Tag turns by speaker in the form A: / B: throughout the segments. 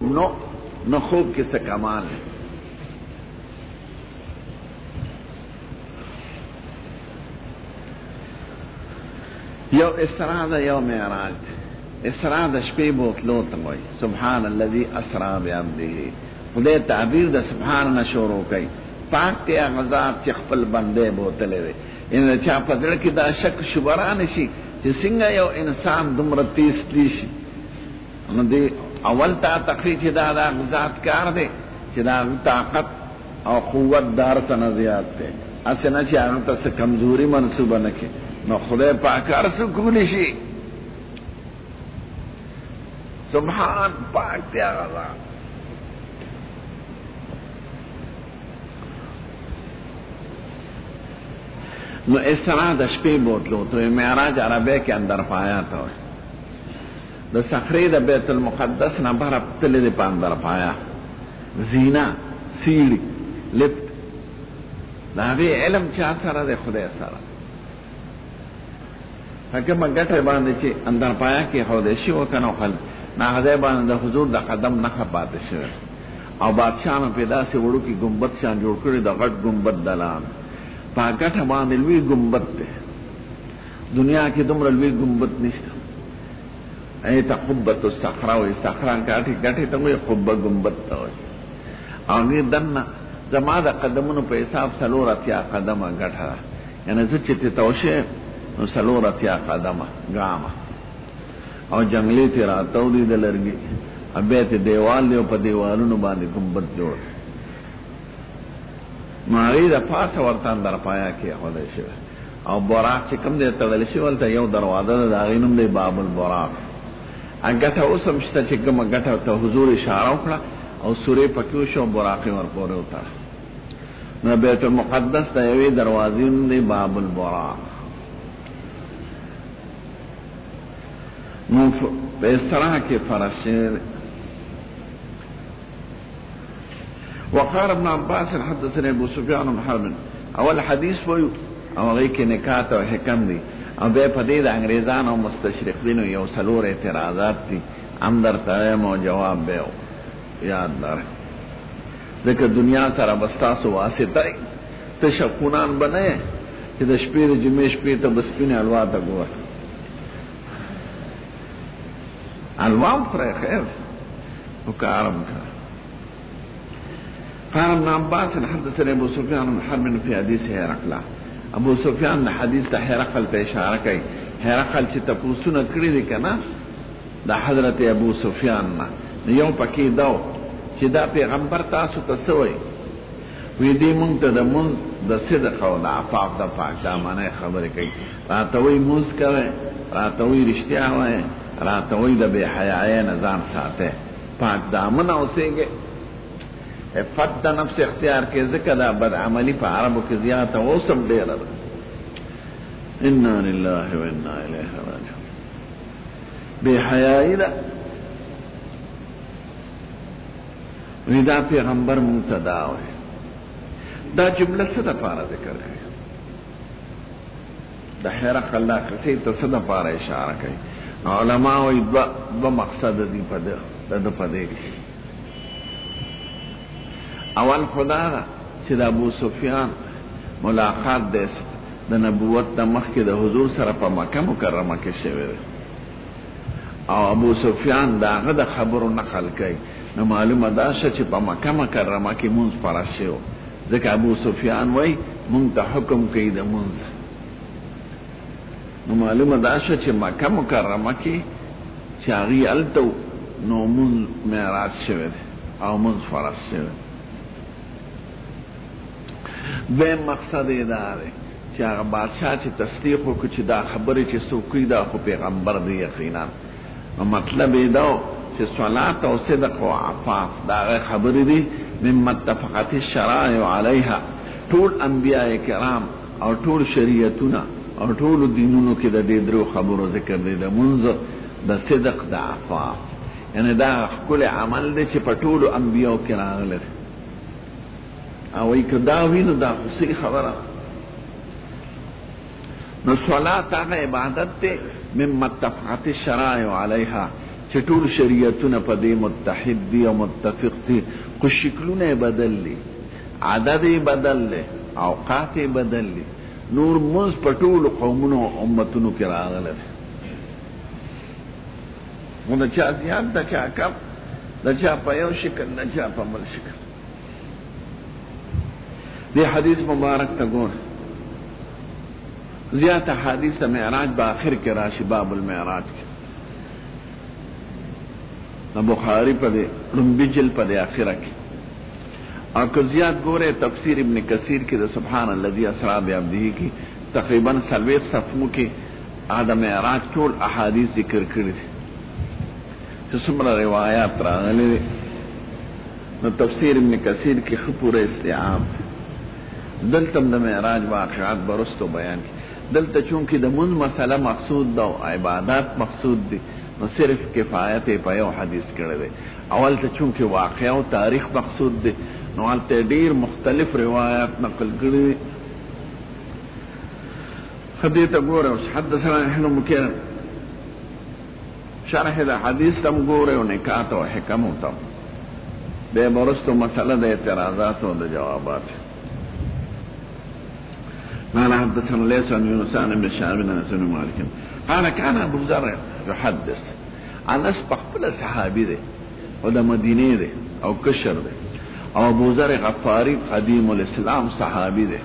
A: نو خوب کې څه کمال دی. یو اسراء ده یو معراج ده. اسراء د شپې بوتلو ته وایي سبحان الذي اسرا بعبده. خدای تعبیر د سبحان نه شروع کوي. پاک دی هغه ذات چې خپل بنده بوتلې دی. ان چا په زړه کې دا شک شبهه رانشي چې څنګه یو انسان دومره تیز تلی شي. نو دی اول تا تقریر چې دا د ذات کار دی چې دا طاقت او قوت دار ته نه زیات دی. اسې نه چې هغه ته څه کمزوري منسوبه نه کړي. نو خدای پاک هر څه کولی شي. سبحان پاک دی هغه ذات. نو اسراء د شپې بوتلو ته معراج عربی کې اندر پایا ته وایي. د صخرې د بیت المقدس نه بهر تللی دی په اندر پایا. زینا سیړي لفت د هغې علم چا سره دی؟ خدای سره. په کومه ګټه باندې چې اندر پایا کې ښودی شوي که نه خلک نه هغه ځای باندې د حضور د قدم نښه پاتې شوې او بادشاه مې په داسې وړوکي ګمبد شان جوړ کړي د غټ ګمبد دلان په ګټه باندې لوی ګمبد دی. دنیا کې دومره لوی ګمبد نشته. ای ته قبة الصخره وایي. صخره ګټې ته وایي، قبه ګمبد ته وایي. او نه دننه زما د قدمونو په حساب 4 قدمه ګټه ده. یعنې زه چې ترې توشې نو 4 قدمه ګامه او جنګلې ترې راتاودي د لرګي بیا ترې دیوال دی او په دیوالونو باندې ګمبد جوړ. نو هغې د پاسه ورته اندر پایا کې ایښودی شوی او براق چې کوم دی تړلی شوی هلته یو دروازه ده د هغې نوم دی باب البراق. ګټه اوس هم شته چې کومه ګټه ته حضور اشاره وکړه او سورې پکې وشو او براق یې ورپورې وتړه. نو بیت المقدس د یوې دروازې نوم دی باب البراق. نو په اسراء کې فرض شوی. وقال ابن عباس حدثنا ابو سفيان بن حرب. اول حدیث وایو او هغې کې نکات او حکم دی او بیا په دې د انګریزانو او مستشرقینو یو 4 اعتراضات دي. هم درته وایم او جواب به یاد لرئ. ځکه دنیا سره به ستاسو واسطه وي. ته شکونان به نه یې چې د شپې د جمعې شپې ته به سپینې حلوا ته ګوره. حلوا وخورئ خیر خو کار هم کوه. قال ابن عباس حدثنا ابو سفيان بن حرب في حديث هرقل. ابو سفیان د حدیث د هرقل ته اشاره کوي. هرقل چې تپوسونه کړي دي که نه د حضرت ابو سفیان نه یو پکې دا چې دا پیغمبر تاسو ته څه وایي؟ وایي دې مونږ ته د صدق او د عفاف د پاک دامنۍ خبرې کوي. راته وایي مونځ کوئ، راته وایي رښتیا وایئ، راته وایي د بې حیایۍ نه ځان ساتئ، پاک دامنه اوسېږئ، عفت د نفس اختیار کې. ځکه دا بد عملي په عربو کې زیاته اوس هم ډېره ده. انا لله و انا الیه راجعون. بې حیایي ده. وایي دا پیغمبر مونږ ته دا وایي. دا جمله څه دپاره ذکر کوي؟ د هرقل دا قصې ته څه دپاره اشاره کوي؟ علما وایي دوه مقصد دي د ده په دې کې. اول خدا ده چې د ابو سفیان ملاقات د نبوت د مخکې د حضور سره په مکه مکرمه کې شوی دی او ابو سفیان د هغه د خبرو نقل کوي. نو معلومه دا شه چې په مکه مکرمه کې مونځ فرض شوی. ځکه ابو سفیان وایي مونږ ته حکم کوي د مونځ. نو معلومه دا شه چې مکه مکرمه کې چې هغې هلته نو مونځ معراج شوی دی او مونځ فرض شوی. دویم مقصد یې دا دی چې هغه بادشاه چې تصدیق وکړي چې دا خبرې چې څوک کوي دا خو پیغمبر دی یقینا. نو مطلب یې دا چې صلات او صدق او عفاف دا هغه خبرې دي مما اتفقت الشرائع علیها. ټول انبیاء کرام او ټول شریعتونه او ټولو دینونو کې د دې درو خبرو ذکر دی. د منځ، د صدق، د عفاف. یعنې دا ښکلی عمل دی چې په ټولو انبیاو کې راغلی دی. او ای که دا وی نو دا خصوصی خبره. نو صلات هغه عبادت دی مما اتفقت الشرائع علیها چې ټول شریعتونه په دې متحد دي او متفق دي، خو شکلونه بدل دي، عدد بدل دي، اوقات بدل دي. نور موږ په ټول قومونو او امتونو کې راغله، نو د چا زیات، د چا کم، د چا په یو شکل، د چا په بل شکل. دی حدیث مبارک ته ګور، زیات حدیث معراج په آخر کې راشي، باب المعراج کې بخاری په دې لومبي جلد په دې اخره کې. او که زیات ګوره تفسیر ابن کثیر کې د سبحان الذي اسرا بعبده کې تقریبا 40 صفحو کې آدم معراج ټول احادیث ذکر کړي دي چې څومره روایت راغلي. نو تفسیر ابن کثیر کې خپوره استیعاب دلته د معراج واقعات برستو بیان کی. دلته چونکه د مون مسله مقصود ده او عبادت مقصود دي، نو صرف کفایت په یو حدیث کړی دی. اول ته چونکه واقعه او تاریخ مقصود دي، نو البته ډیر مختلف روایات نقل کړي. حدیث ګوره حدثنا ابن مکرم شرح د حدیث تم ګوره او نکات او حکم ته به برستو مسله د اعتراضات او د جوابات. قال حدثنا ليس عن يونس بن شهاب بن انس بن مالك قال كان ابو ذر يحدث عن اسبق صحابي ده او د مدینه ده او کشر ده، او ابو ذر غفاری قدیم الاسلام صحابي ده،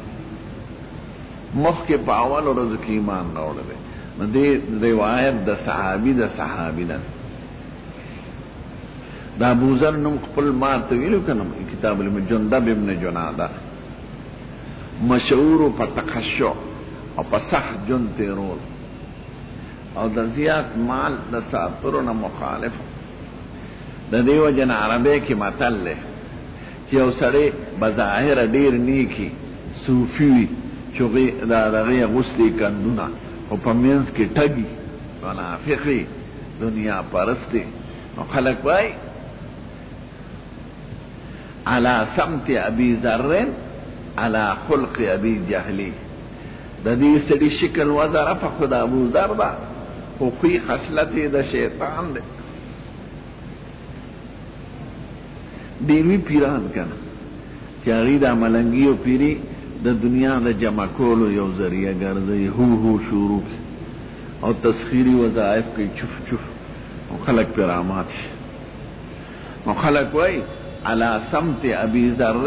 A: مخکې په اول ورځ کې ایمان راوړل. نو دې روایت د صحابي ده. دا ابو ذر نوم خپل ما ته ویلو کنه کتاب المجندب ابن جناده، مشهور په تخشع او په صح جن تیرول او د زیات مال د ساترو مخالف. د دیو جن عربی کې متل له چې یو سړی بظاهر ډیر نیکی صوفي چوغي دا دغه غسلی کندونه او په منځ کې ټګي منافقي دنیا پرستی. نو خلق وای علی سمت ابي ذر علی خلق ابي جهلی، د دې سړي شکل وزره په خدا ابو ذر دا خو کوي خصلت د شیطان دی. ډیروي پیران کنه چې هغه د ملنګي او پیری د دنیا د جمع کولو یو ذریعہ ګرځي، هو شروع او تسخیری وظایف کوي چف چف او خلق کرامات. نو خلق وای علی سمت ابي ذر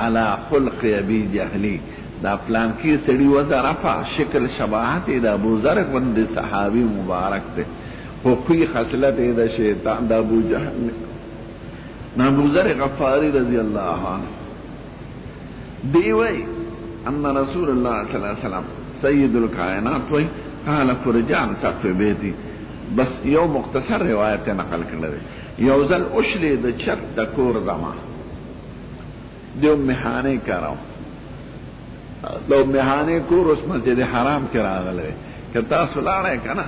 A: علی خلق ابي جهلی، دا پلان کی سړي وزره په شکل شباهت د ابو ذر غوند صحابي مبارک ته، خو کوي خصلت د شیطان د ابو جهل. نو ابو ذر غفاری رضی الله عنه دی وی ان رسول الله صلی الله علیه وسلم سید الکائنات وی قال فرجان سقف بیتی. بس یو مختصر روایت نقل کړل، یو ځل اوشلی د چت د کور دما دیو مهانه کراو، لو مهانه کور اوس مسجد حرام کې راغله کتا سلاړه کنه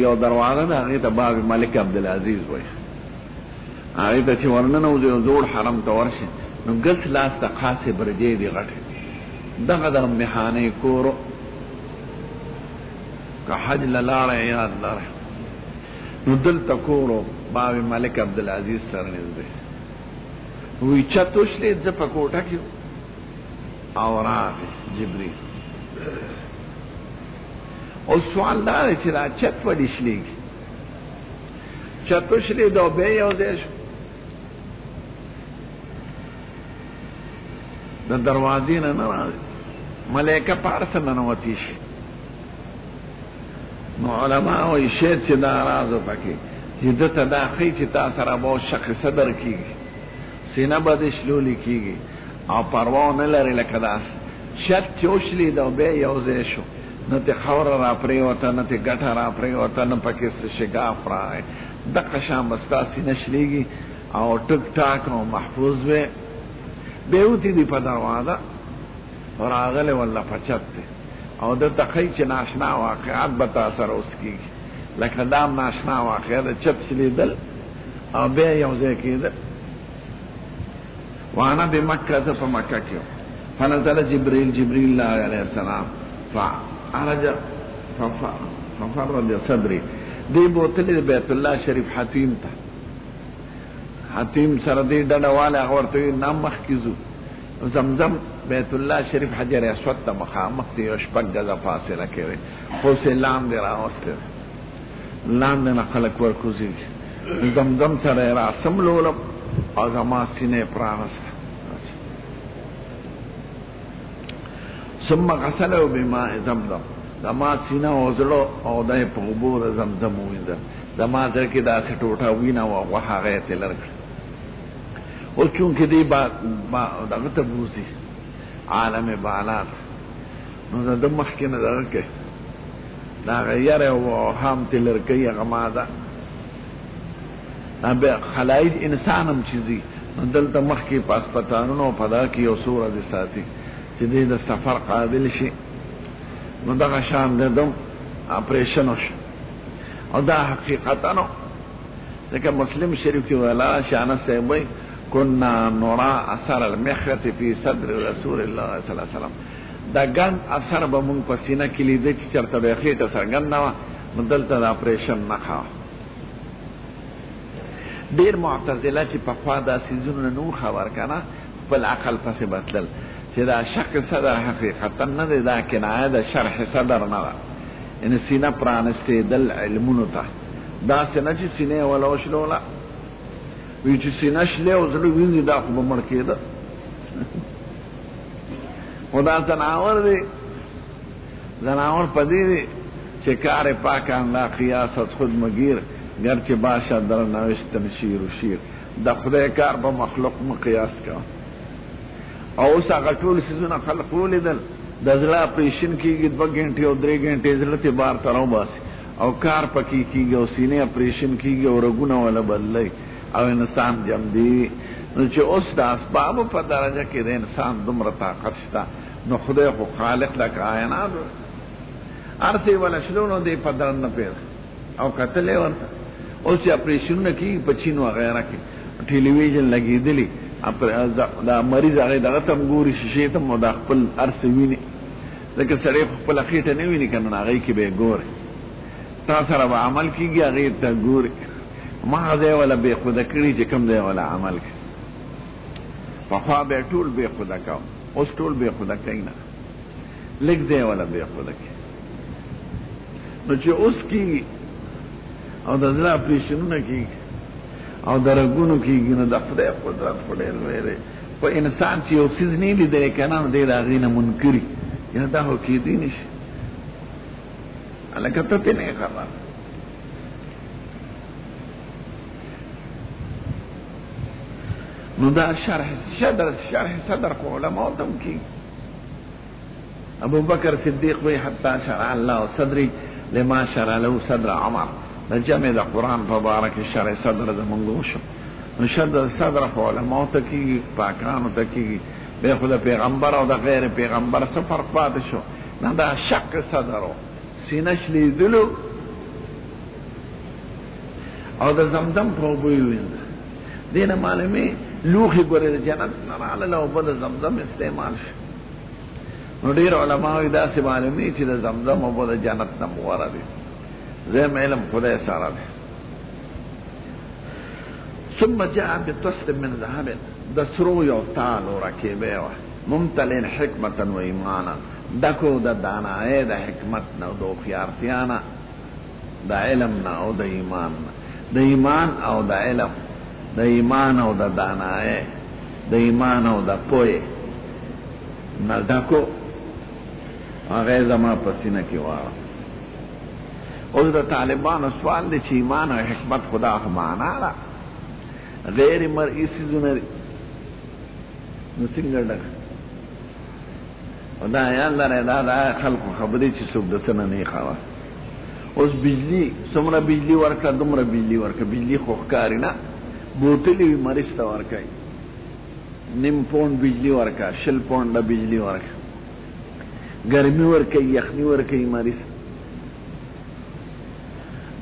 A: یو دروازه ده هغه ته باب ملک عبدالعزیز وای، هغه ته چې ورننه و جوړ حرم ته ورشي نو ګس لاس ته خاصه برجې دی غټه دغه د مهانه کورو که حج لاله یاد لره. نو دل تکورو باب ملک عبدالعزیز سره نږدې وی چتوش له ځ په کوټه کې او راغی جبريل. او سوال دا چې را چت وډی شلېږي چتوش له دو به یو دیش د دروازې نه راځي ملائکه پارسه نه نوتی شي. نو علماء وایي شی چې دا راز پکې چې دته دا خې چې تاسو را به شق صدر کیږي سینه به شلولې کیږي او پروا نه لري لکه داس شت چوشلی دا به یو ځای شو نه ته خور را پرې وته نه ته ګټه را پرې وته نه پکې شګاف راغی دغه شان بستا سینه شلېږي او ټک ټاک او محفوظ وي بیوتی دی په دروازه راغله ولا پچت او د تخی چې ناشنا واقعات به تاسو اوس کیږي لکه دا ناشنا واقعات چت شلیدل او به یو ځای کېدل. وانا بمکه ته په مکه کې فنزل جبريل عليه السلام فعرج ففرج صدري دی بوتلی بیت الله شریف حتیم ته حتیم سره دی ډډه واله هغه ورته وایي نه مخکې ځو زمزم بیت الله شریف حجر اسود ته مخامخ دی یو شپږ ګزه فاصله کې دی خو اوس یې لاندې راوستی دی لاندې نه خلک ورکوزېږي زمزم سره یې راسملولم او زما سینه یې پرانسته ثم غسله بماء زمزم زما سینه او زړه او دی په اوبو د زمزم ووینځل زما زړه کې داسې ټوټه وینه وه غوښه هغه یې تېلر کړه اوس چونکې دی دغه ته بوځي عالم بالا نو د ده مخکې نه دغه کوي د هغه یره او اوهام تېلر کوي هغه ماده خلایي انسان هم چې ځي نو دلته مخکې په اسپتالونو په دغه کې یو څو ورځې ساتي چې دی د سفر قابل شي نو دغه شان د دم اپریشن وشو او دا حقیقتا نو ځکه مسلم شریف کې ویلا شانه صاحب وایي كنا نرى اثر المخرة في صدر رسول الله صلى الله عليه وسلم دا ګن اثر به مونږ په سینه کې لیدل چې چېرته به یې خېټه څرګند نه وه نو دلته د اپریشن نښه وه ډېر معتزله چې پخوا دا څیزونه نه وو خبر که نه خپل عقل پسې بتلل چې دا شق صدر حقیقتا نه دی دا کنایه د شرح صدر نه ده یعنې سینه پرانستېدل علمونو ته داسې نه چې سینه یې وله وشلوله وی چې سینه شلې او زړه وینځي دا خو به مړ کېده خو دا ځناور دی ځناور په دې دی چې کار پاکان لا قیاس از خود مگیر گرچه باشد در نوشتن شیر و شیر د خدای کار په مخلوق مقیاس کا او اوس هغه ټول څیزونه خلق ولیدل د زړه اپریشن کېږي 2 غنټې او 3 غنټې زړه ته بار ته راوباسي او کار پکې کېږي او سینې اپریشن کېږي او رګونه ولا بدلوي او انسان جم دی نو چې اوس د اسبابو په درجه کې د انسان دومره طاقت شته نو خدای خو خالق له کائنات هر څه ولا شلونو دی په درن نه پیر او کتلې ورته اوس چې اپریشنونه کېږي په چین وغیره کې ټلویزیون لګېدلي دا مریض هغې دغه ته هم ګوري شیشې ته هم دا خپل هر څه ویني ځکه سړی خو خپله خېټه نه ویني که نه هغې کې به یې ګوري تا سره به عمل کېږي هغې ته ګوري ما ځای ولا بې خوده کړي چې کوم ځای ولا عمل کوي پخوا به یې ټول بې خوده کوم اوس ټول بې خوده کوي نه لږ ځای ولا بې خوده کوي نو چې اوس کېږي او د زړه اپریشنونه کېږي او د رګونو کېږي نو د خدای قدرت خو ډېر لوی دی په انسان چې یو څیز نه لیدلی که نه نو دی د هغې نه منکري یا دا خو کېدی نه شي هلکه ته پې نه یې خبر نو دا شرح صدر خو علماء ته هم کېږي ابو بکر صدیق وی حتی شرع الله صدری لما شرع له صدر عمر د جمع د قرآن په باره کې شرع صدر زمونږ وشو نو صدر خو علماو ته کېږي پاکانو ته کېږي بیا خو د پیغمبر او د غیر پیغمبر څه فرق پاتې شو نه دا شق صدر و سینه شلیدلو او د زمزم په اوبو یې وینځه دې نه معلومې لوښي ګورې د جنت نه راغلله اوبه د زمزم استعمال شي نو ډېر علماو یې داسې معلومې چې د زمزم اوبه د جنت نه غوره دي زم علم خدای سره دی ثم جاء بطست من ذهب د سرو یو تالو رکیبه وه ممتلئ حکمتا و ایمانا ډکو د دانایۍ د حکمت نه او د هوښیارتیا نه د علم نه او د ایمان نه د ایمان او د علم د ایمان او د دانایۍ د ایمان او د پوهې نه ډکو هغه زما په سینه کې واره اوس د طالبانو سوال دی چې ایمان او حکمت خدا خو معنا ده غیر مرئی څیزونه دي نو څنګه ډک او دا یاد لرئ دا د خلکو خبرې چې څوک د څه نه نه خبر اوس بجلي څومره بجلي ورکړه دومره بجلي ورکړه بجلي خو ښکاري نه بوتلې وي مریض ته ورکوي نیم پونډ بجلي ورکړه 20 پونډه بجلي ورکړه ګرمي ورکوي یخني ورکوي مریض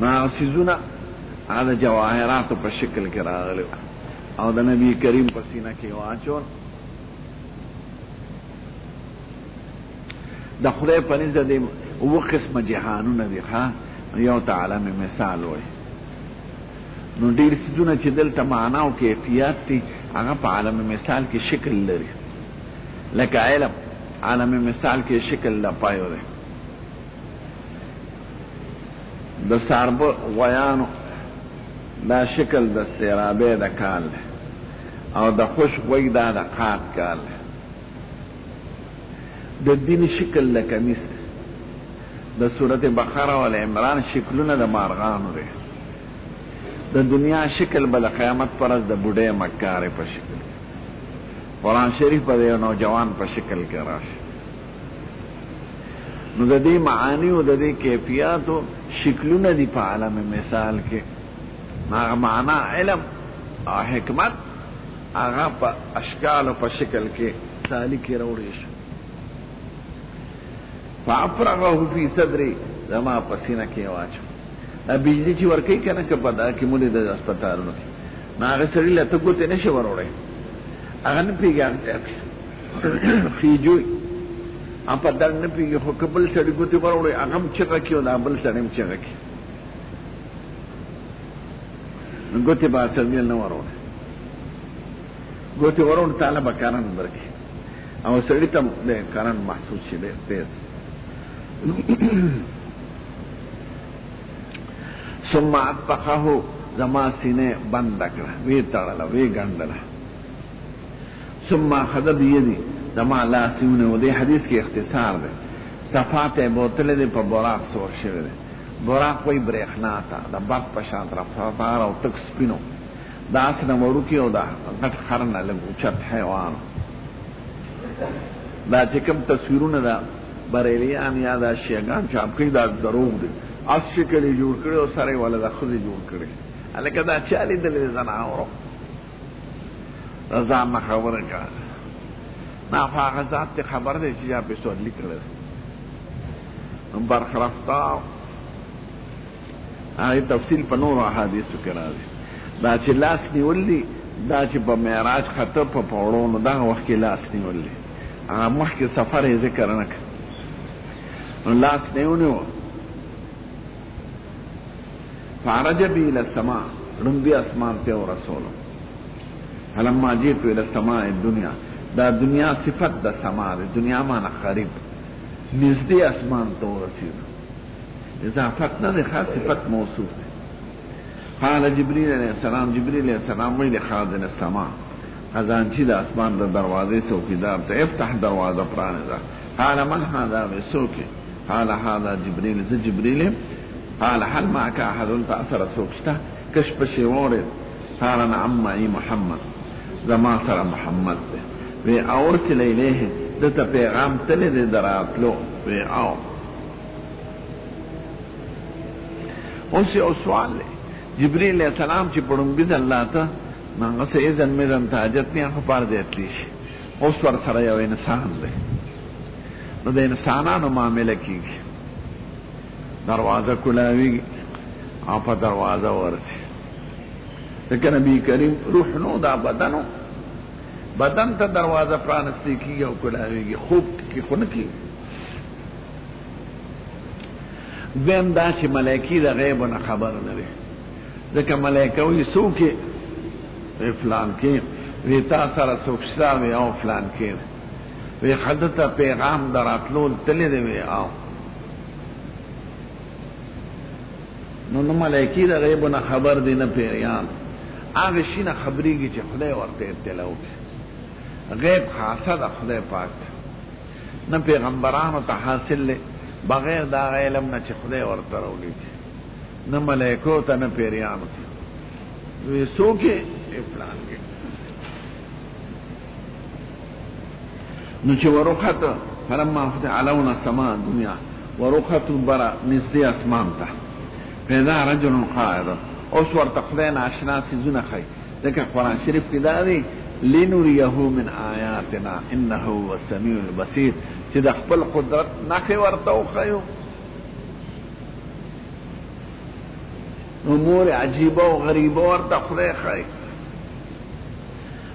A: نو هغه څیزونه هغه د جواهراتو په شکل کې راغلي او د نبي کریم په سینه کې واچول د خدای په نزد د اووه قسمه جهانونه دي ښه یو ته عالم مثال وای. نو ډیر سيزونه چې دلته معنا او کیفیت دي هغه په عالم مثال کې شکل لري. لکه علم عالم مثال کې شکل لا پایو دی. د سارب غیانو دا شکل د سیرابه د کال دی او د خوش غوی دا د قات کال دی. د دین شکل لکه کمیس دی. د سورت بقره و عمران شکلونه د مارغانو دی. د دنیا شکل به د قیامت پر ورځ د بوډۍ مکارې په شکل، قرآن شریف به د یو نوجوان په شکل کې راشي. نو د دې معانی او د دې کیفیاتو شکلونه دي په عالم مثال کې. هغه معنا علم او حکمت هغه په اشکال او په شکل کې تالی کې راوړي شي. فافرغه فی صدری زما پسینه کې واچو. بجلی چې ورکی کنه که په دا کې مولې د هسپتالونو کې نو هغه سړي له ته ګوتې نه شي وروړی، هغه نه پوهېږي خیجوي هم په درد نه پوهېږي. خو که بل سړي ګوتې وروړی هغه هم چغه کړي او دا بل سړی هم چغه کړي، نو ګوتې به ترمیل نه وروړی. ګوتې وروړ تاله به کرن درکړي او سړي ته د کرن محسوس شي ډېر تیز. ثم اطبقه زما سینه بند کړه، وی تړله، وی ګنډله. ثم اخذ بيدي زما لاسونه. و دې حدیث کې اختصار دی. صفات بوتل دی په براق سور شوی دی. براق وی برېښنا ته د برق په شان رفتار او تک سپینو داسې نه وړوکي او دا غټ خر نه لږ اوچت حیوان. دا چې کوم تصویرونه دا بریلیان یا دا شیعګان چاپ کړي دا دروغ دي. اس شکل یې جوړ کړی او سره یې والا د ښځې جوړ کړی. هلکه دا چا لیدلې د زناورو ځان نه خبره کړه. نه خو هغه ذات ته خبر دی چې چا پې سورلي کړی دی. برخرفتار هغې تفصیل په نورو احادیثو کې راځي. دا چې لاس نیول دي دا چې په معراج خطه په پوړو نو دغه وخت کې لاس نیول دي. هغه مخکې سفر یې ذکر نه کړ نو لاس نه ونیو. فعرج بي الى السماء رنبي اسمان ته ورسولو. فلما جئت الى السماء الدنيا دا دنیا صفت د سما ده. دنیا معنی قریب نزدې اسمان ته ورسېدو. اضافت نه ده، خاص صفت موصوف ده. قال جبريل عليه السلام، جبريل عليه السلام ویل خازن السماء خزانچی د اسمان د دروازې څوکیدار ته افتح دروازه پرانیزه. قال من هذا بسوکي؟ قال هذا جبريل، زه جبريل. قال هل معك احد تاثر سوکشته کشف شیوره؟ قال نعم معي محمد، زما سره محمد ده. وی اورسل الیه دته پیغام تللی دی دراتلو. وی او اوس یو سوال دی. جبريل علیہ السلام چې پړمبي الله ته نغه سه اذن میدان ته حاجت نه خبر دی اتلی شي. اوس ور سره یو انسان دی نو د انسانانو معاملې کیږي. دروازه کلاوی او په دروازه ورسي. ځکه نبی کریم روح نو دا بدنو بدن ته دروازه پرانستی کیږي او کلاویږي. خوب کې خو نه کیږي. دویم دا چې ملائکې د غیب نه خبر نه وي. ځکه ملائکه وایي څوک یې؟ فلان کې. وی تا سره څوک شته؟ وی او فلان کې. وی ښځه ته پیغام دراتلو تللی دی. وی او نو ملائکې د غیب نه خبر دي نه پیریان. هغه شي نه خبرېږي چې خدای ورته اطلاع وکړي. غیب خاصه د خدای پاک ته، نه پیغمبرانو ته حاصل دی بغیر دا علم نه چې خدای ورته راولېږي، نه ملائکو ته نه پیریانو ته. وی څوک یې؟ فلان کې. نو چې وروخته فلما علونا السماء الدنيا وروخته برا نزدې اسمان ته پیدا رجل قائد. اوس ورته خدای ناشنا څیزونه ښایي. ځکه قرآن شریف کې دا دی لنریه من آیاتنا انه هو السمیع البصیر، چې د خپل قدرت نښې ورته وښیو. امور عجیبه او غریبه ورته خدای ښایي.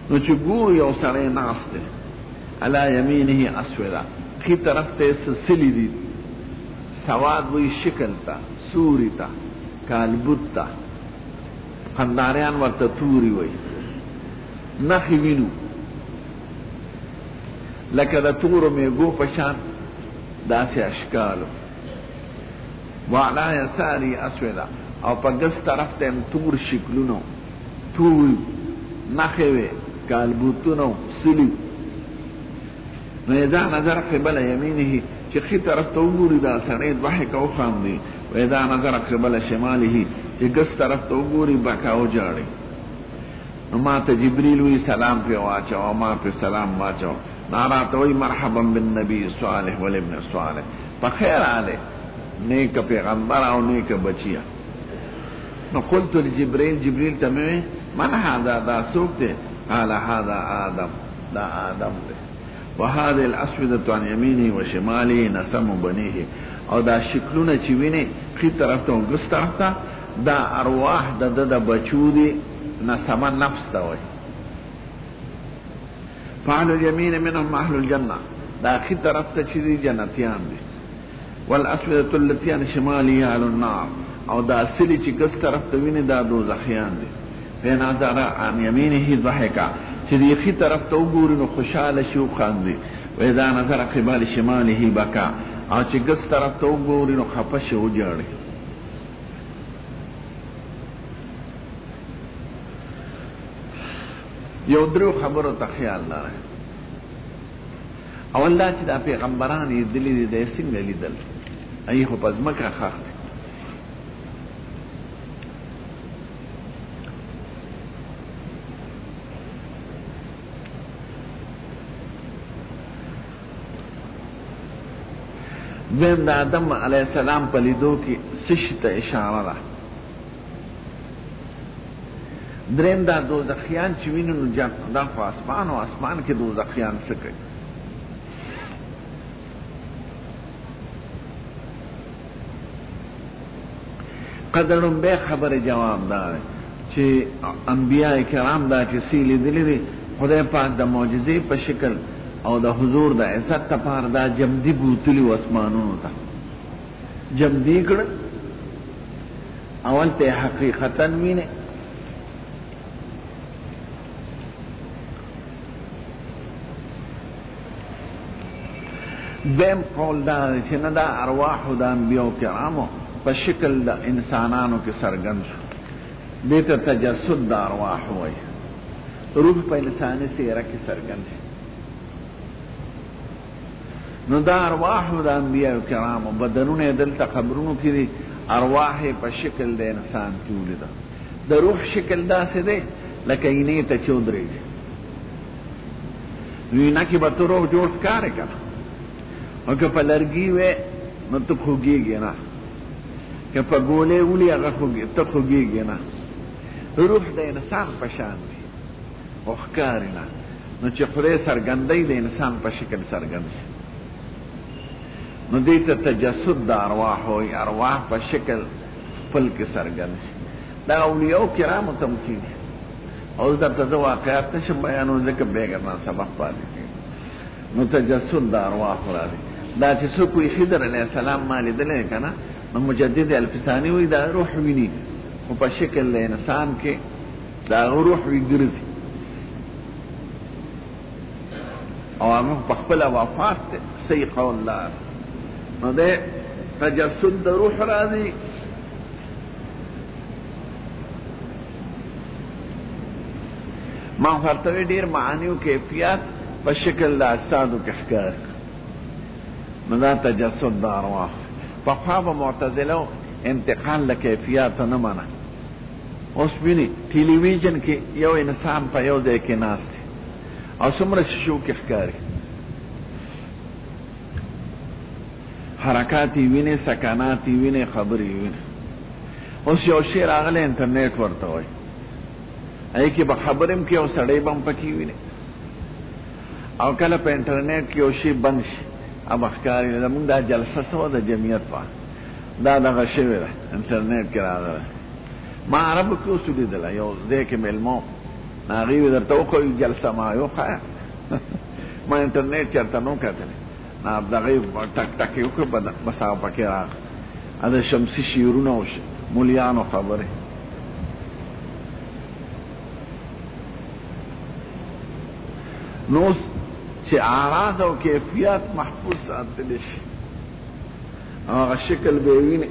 A: نو چې ګورو یو سړی ناست دی علی یمینه اسودا، ښي طرف ته سلسلې دي سواد وی شکل تا، سوری تا، کالبوت تا، قنداریان ورته توری وی، نخی وینو لکه د تورو میگو پشان داسی اشکالو. وعلا یساری اسودا، او پا گس طرف تیم تور شکلونو، توری نخیوی کالبوتونو سلیو. نو اذا نظر قبل یمینه چه خی طرف تا وګوري دا سړی ضحک او خاندي، و اذا نظر قبل شماله چې ګس طرف تا وګوري بکا او جاړي. نو ما ته جبريل وی سلام په واچو او ما په سلام واچو، نارا ته وی مرحبا بالنبي صالح والابن صالح، په خیر آله نیک پیغمبر او نیک بچیا. نو قلت لجبريل، جبريل ته مې من هذا دا سوق ده؟ قال هذا آدم، دا آدم ده. وهذه الاسودة عن يمينه وشماله نسم بنيه، او دا شکلونه چې ویني خي طرف ته او ګس طرف ته دا ارواح د بچو دي، نسم نفس ته وای. فاهل اليمين منهم اهل الجنه، دا خي طرف ته چې دي جنتیان دي. والاسودة التي عن شماله اهل النار، او دا سلی چې ګس طرف ته ویني دا دوزخیان دي. فنظر عن يمينه ضحكا، چې دی خي طرف ته وګوري نو خوشاله شي او خاندي. و اذا نظر قبال شماله بكى، او چې ګس طرف ته وګوري نو خپه شي او جاړي. یو درو خبرو ته خیال لاره. اول دا چې دا پیغمبران یې دلی دي څنګه لیدل، ای خو پس مکه خاخ دیم دا آدم علیہ السلام پلیدو کی سشت اشاره ده. دریم دا دوزخیان چوینو نو دا خو اسمان و اسمان کې دوزخیان سکي. قدرم بے خبر جواب دار چې انبیاء کرام دا چې سیلی دلی دی خدای پاک دا معجزه په شکل او د حضور د عزت تپار دا جمدی بوتلی و اسمانونو تا جمدی کړ. اول ته حقیقتا وینه، دیم قول دا چې نه دا ارواح د انبیاء کرامو په شکل د انسانانو کې سرګند شو. دې ته تجسد د ارواح وایي، روح په انساني څېره کې سرګند شي. نو دا ارواح د انبیاء کرامو بدنونه دلته قبرونو کې دي، ارواح په شکل د انسان کې ولیده. د روح شکل داسې دی لکه اینې ته چې ودرېږي، نو اینه کې به ته روح جوړ ښکارې که نه، او که په لرګي وې نو ته خوږېږي نه، که په ګولې ولي هغه ته خوږېږي نه. روح د انسان په شان دی او ښکاري نه، نو چې خدای څرګندوي د انسان په شکل څرګند شي. نو دې ته تجسد د ارواح وایي، ارواح په شکل خپل کې څرګند شي. دا اولیاء کرامو ته هم کېږي. اوس درته زه واقعات نشم بیانوم ځکه بېګر نه سبق پاتې کېږي. نو تجسد د ارواح راځي. دا چې څوک وایي خضر علیه السلام ما لیدلی که نه، نو مجدد الفساني وایي دا روح ویني، خو په شکل د انسان کې دا روح وي ګرځي، او هغه په خپله وفات دی. صحیح قول لار نو ده تجسد د روح راځي. ما ورته ډیر معانی او کیفیت په شکل د اجسادو کې ښکار، نو دا تجسد د ارواح. په خوا معتزله انتقال له کیفیت نه منه. اوس ویني ټلویزیون کې یو انسان په یو ځای کې ناست دی او څومره شیشو کې ښکاري، حرکات یې ویني، سکنات یې ویني، خبرې یې ویني. اوس یو شی راغلی انټرنیټ ورته وایي، هغې کې به خبرې هم کې او سړی به هم پکې ویني. او کله په انټرنیټ کې یو شی بند شي اب ښکاري زمونږ دا جلسه څه وه د جمعیت وه، دا دغه شوې ده انټرنیټ کې راغلی. ما عربو کې اوس ولیدله یو ځای کې مېلمه و، نو هغې وې درته وښیي جلسه، ما ویل ښه ما انټرنیټ چېرته نه و کتلی. نا دغه ټک ټک یو کو بسا پکې را اده شمسي شیرونه او مولیانو خبره نو چې اعراض او کیفیت محفوظ ساتل شي هغه شکل به ویني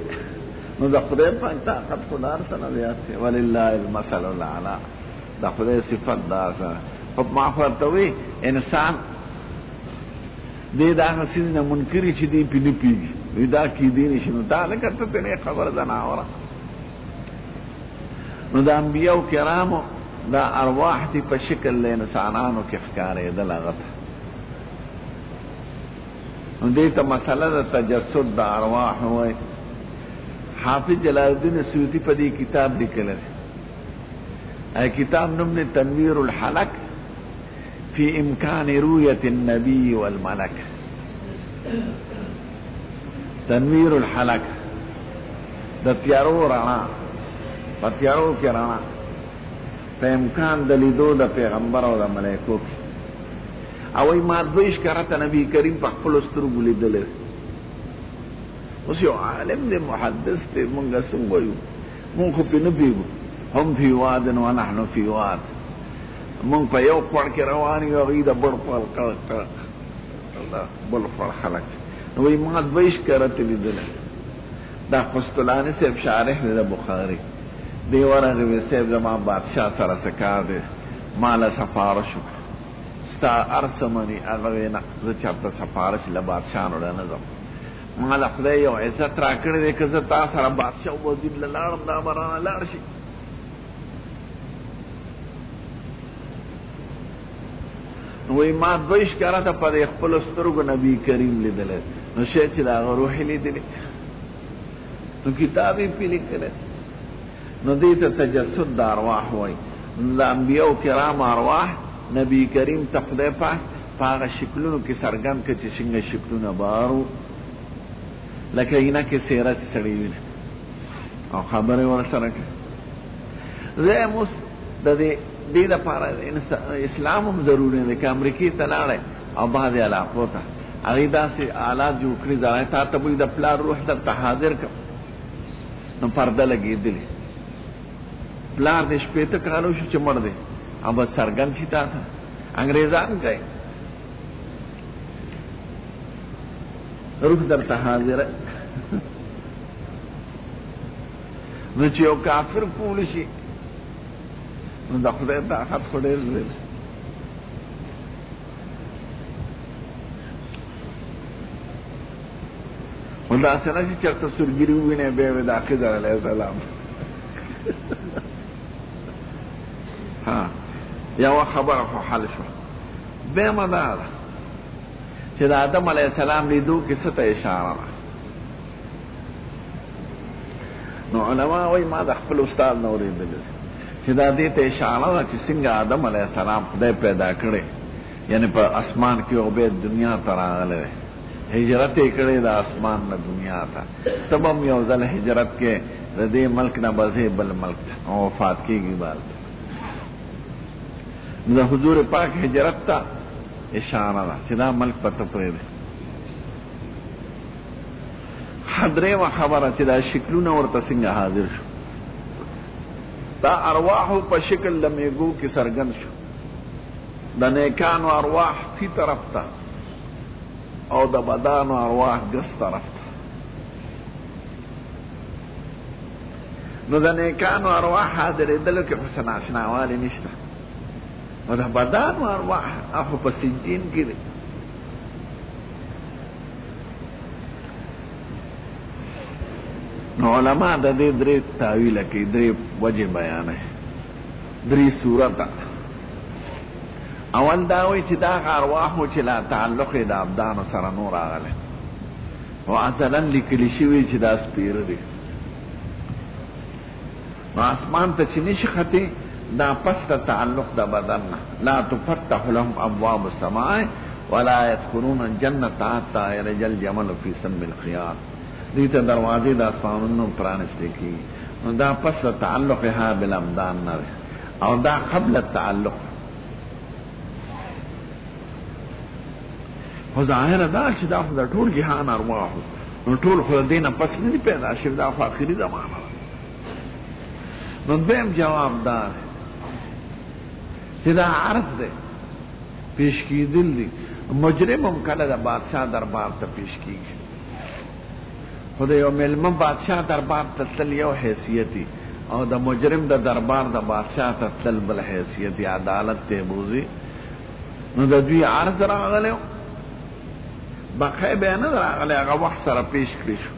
A: نو د خدای په طاقت خدار سره زیات دی ولله المثل الاعلى د خدای صفات دا سره په معرفتوي انسان دې دا هسې نه منکری چې دی په نه پیږي دا کې دی نشي نو دا لکه ته نه خبر ده نه اوره نو د انبیاء کرامو دا ارواح دی په شکل له انسانانو کې ښکارې د لغت نو دې ته مسله د تجسد د ارواح وای حافظ جلال الدین سیوطی په دې کتاب لیکلی ای کتاب نوم دی تنویر الحلق فی امکان رؤیت النبی والملک تنویر الحلق د تیارو رڼا په تیارو کې رڼا په امکان د لیدو د پیغمبر او د ملائکو او ای ما دویش کرته نبی کریم په خپل سترګو لیدل اوس یو عالم دی محدث دی مونږ څنګه وایو مونږ خو په نه پیږو هم فی واد و نحن فی واد مونږ په یو خوا کې روان یو هغوی د بل خوا خلک نو وایي ما دویش کرته لیدلی دا قسطلاني صاحب شارح دی د بخاري دی ورغې وی صاحب زما بادشاه سره څه کار دی ما له سفارش وکړه ستا هر څه مني هغه وی نه زه چېرته سفارش له بادشاه نه ځم ما له خدای یو عزت را کړی دی که زه تا سره بادشاه وزیر له لاړم دا به رانه لاړ شي وی ما دویش کرته په دې خپلو سترګو نبي کریم لیدلی نو شی چې د هغه روحي لیدلی نو کتاب یې پې لیکلی نو دې ته تجسد د ارواح وایي د انبیاو کرام ارواح نبی کریم ته خدای پاک په هغه شکلونو کې څرګند کړه چې څنګه شکلونه بارو لکه اینا کې سیره چې سړی ویني او خبرې ورسره کوي زه هم اوس د دې دپاره اسلام هم ضروري دی که امریکې ته لاړی او بعضې علاقو ته هغوی داسې آلات جوړ کړي دغه تا ته به د پلار روح درته حاضر کړم نو پرده لګېدلې پلار دې شپېته کالو شو چې مړ دی او بس څرګند شي تا ته انګریزان کوي روح درته حاضره نو چې یو کافر پول شي نو د خدای طاقت خو ډېر لوی دی خو داسې نه چې چېرته سورګیري ووینې بیا یې د خضر علیه السلام یوه خبره خو حل شوه بېمه دا ده چې د آدم علیه السلام لیدو کې څه ته اشاره ده نو علما وایي ما د خپل استاد نه اورېدلي چې دا دې ته اشاره ده چې څنګه آدم علیه السلام خدای پیدا کړی یعنی په اسمان کې یو بیت دنیا ته راغلی دی هجرت یې کړی د اسمان نه دنیا ته ته به هم یو ځل هجرت کې د دې ملک نه به ځې بل ملک ته او وفات کېږي بالته د حضور پاک هجرت ته اشاره ده چې دا ملک پته پرېږدي درېیمه خبره چې دا شکلونه ورته څنګه حاضر شو دا ارواحو په شکل د میږو کې څرګند شو د نیکانو ارواح فی طرف ته او د بدانو ارواح ګس طرف ته نو د نیکانو ارواح حاضرېدلو کې خو څه ناشناوالي نشته او د بدانو ارواح هغه په سجین کې دی نو علما د دې درې تاویله کوي درې وجې بیانوي درې صورته اول دا وایي چې دا هغه ارواحو چې لا تعلق یې د ابدانو سره نو راغلی او ازلا لیکلي شوي چې دا سپېره دي نو اسمان ته چې نشي ختې دا پس ته تعلق د بدن نه لا تفتح لهم ابواب السماء ولا يدخلون الجنة حتى يلج الجمل في سم الخياط دې ته دروازې د اسمانونو پرانستې کېږي نو دا پس ته تعلق ها بالابدان نه دی او دا قبل التعلق خو ظاهره دا چې دا خو د ټول جهان ارواحو نو ټول خو د دې نه پس نه دي پیدا شوي دا خو آخري زمانه ده. نو دویم جواب دا چې دا عرض دی پیش کېدل دي. مجرم هم کله د بادشاه دربار ته پیش کېږي خو د یو مېلمه بادشاه دربار ته تل یو حیثیتي او د مجرم د دربار د بادشاه ته تل بل حیثیتي عدالت ته بوزي. نو د دوی عرض راغلی بقای بیا نه راغلی هغه وخت سره پیش کړی شو.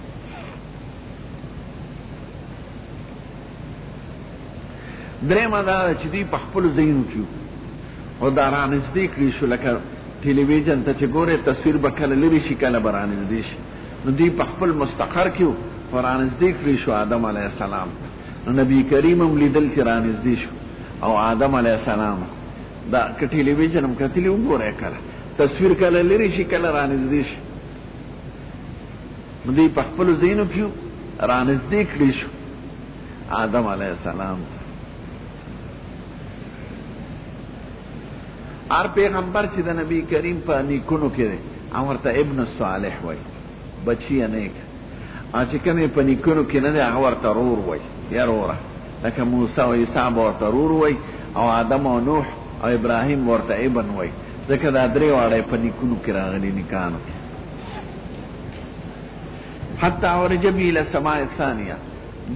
A: درېیمه دا ده چې دوی په خپلو ځایونو کې او دا رانږدې کړي شو لکه ټلویزیون ته چې ګورې تصویر به کله لرې شي کله به رانږدې شي. نو دوی په خپل مستقر کې و او رانږدې کړي شو آدم علیه السلام. نو نبی کریم هم لیدل چې رانږدې شو او آدم علیه السلام دا که ټلویزیون هم کتلي وګورئ کله تصویر کله لرې شي کله رانږدې شي. نو دوی په خپلو ځایونو کې رانږدې کړي شو آدم علیه السلام. هر پیغمبر چې د نبی کریم په نیکونو کې دی هغه ورته ابن صالح وای بچی نیک، او چې کوم په نیکونو کې نه دی هغه ورته رور وای یا روره، لکه موسی او عیسی به ورته رور وای او آدم او نوح او ابراهیم ورته ابن وای ځکه دا درې واړه په نیکونو کې راغلي نیکانو. حتی ورج به الى السماء الثانیه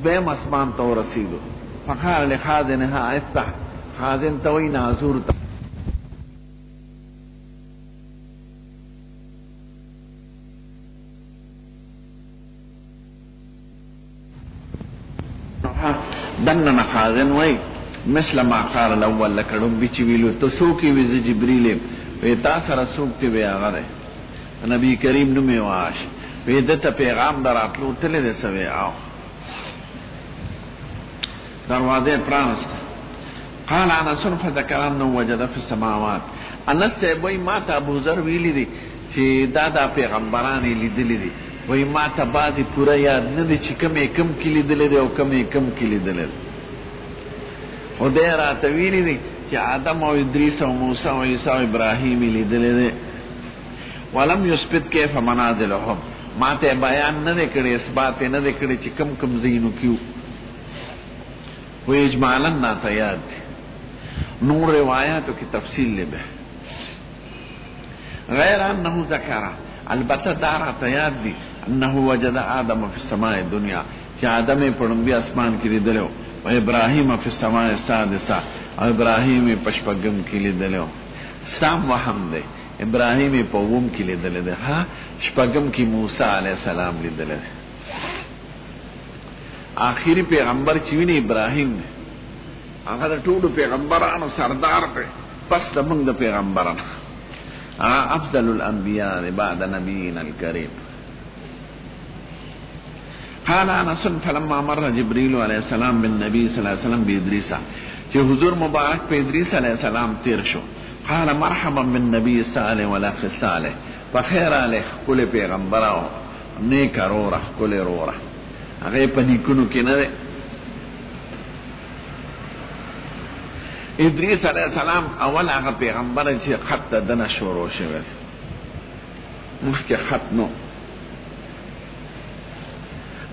A: بیم اسمان ته ورسېدو فقال لخازنها افتح، خازن ته وایي ناظور ته دننا خازن وای مثل ما قال الاول لکړم بچ ویلو ته سوکي وی جبريل وی تاسو سره سوکته وی هغه نبی کریم نو می واش وی دته پیغام دراتلو تل دې سوي او دروازه پرانست. قال انا سنف ذكر انه وجد في السماوات انس وی ما ته ابو ذر ویلی دي چې دا پیغمبران لیدلی دي وی ما ته بعضی پورا یاد نه دي چې کم کلی دل دي او کم کلی دل دي. او دې راته ویلي دي چې آدم او ادریس او موسی او عیسی او ابراهیم لیدل دي. ولم یثبت کیف منازلهم، ما ته بیان نه کړي اثبات نه کړي چې کم زینو کیو و اجمالا نه یاد دي. نور روایاتو کی تفصیل لبه غیر انه ذکر البته دارا یاد دی انه وجد آدم فی السماء الدنیا چې آدم په لومبي اسمان کې لیدلو او ابراهیم فی السماء السادسه او ابراهیم په شپږم کې لیدلو. سام وهم دی ابراهیم په ووم کې لیدل دی، ها شپږم کې موسی علیه السلام لیدل دی. آخری پیغمبر چې ویني ابراهیم دی، هغه د ټولو پیغمبرانو سردار دی پس د موږ د پیغمبرانو افضل الانبیاء بعد نبینا الکریم. قال انس فلما مر جبريل علیہ السلام بالنبي صلی الله علیه وسلم بادریس، چې حضور مبارک په ادریس علیہ السلام تیر شو، قال مرحبا بالنبي الصالح والاخ الصالح، بخیر علیه کل پیغمبرو نیک روره کل روره. هغه په نیکونو کې نه ادریس علیہ السلام اول هغه پیغمبر چې خط دنه شروع شوی مخکې خط نو،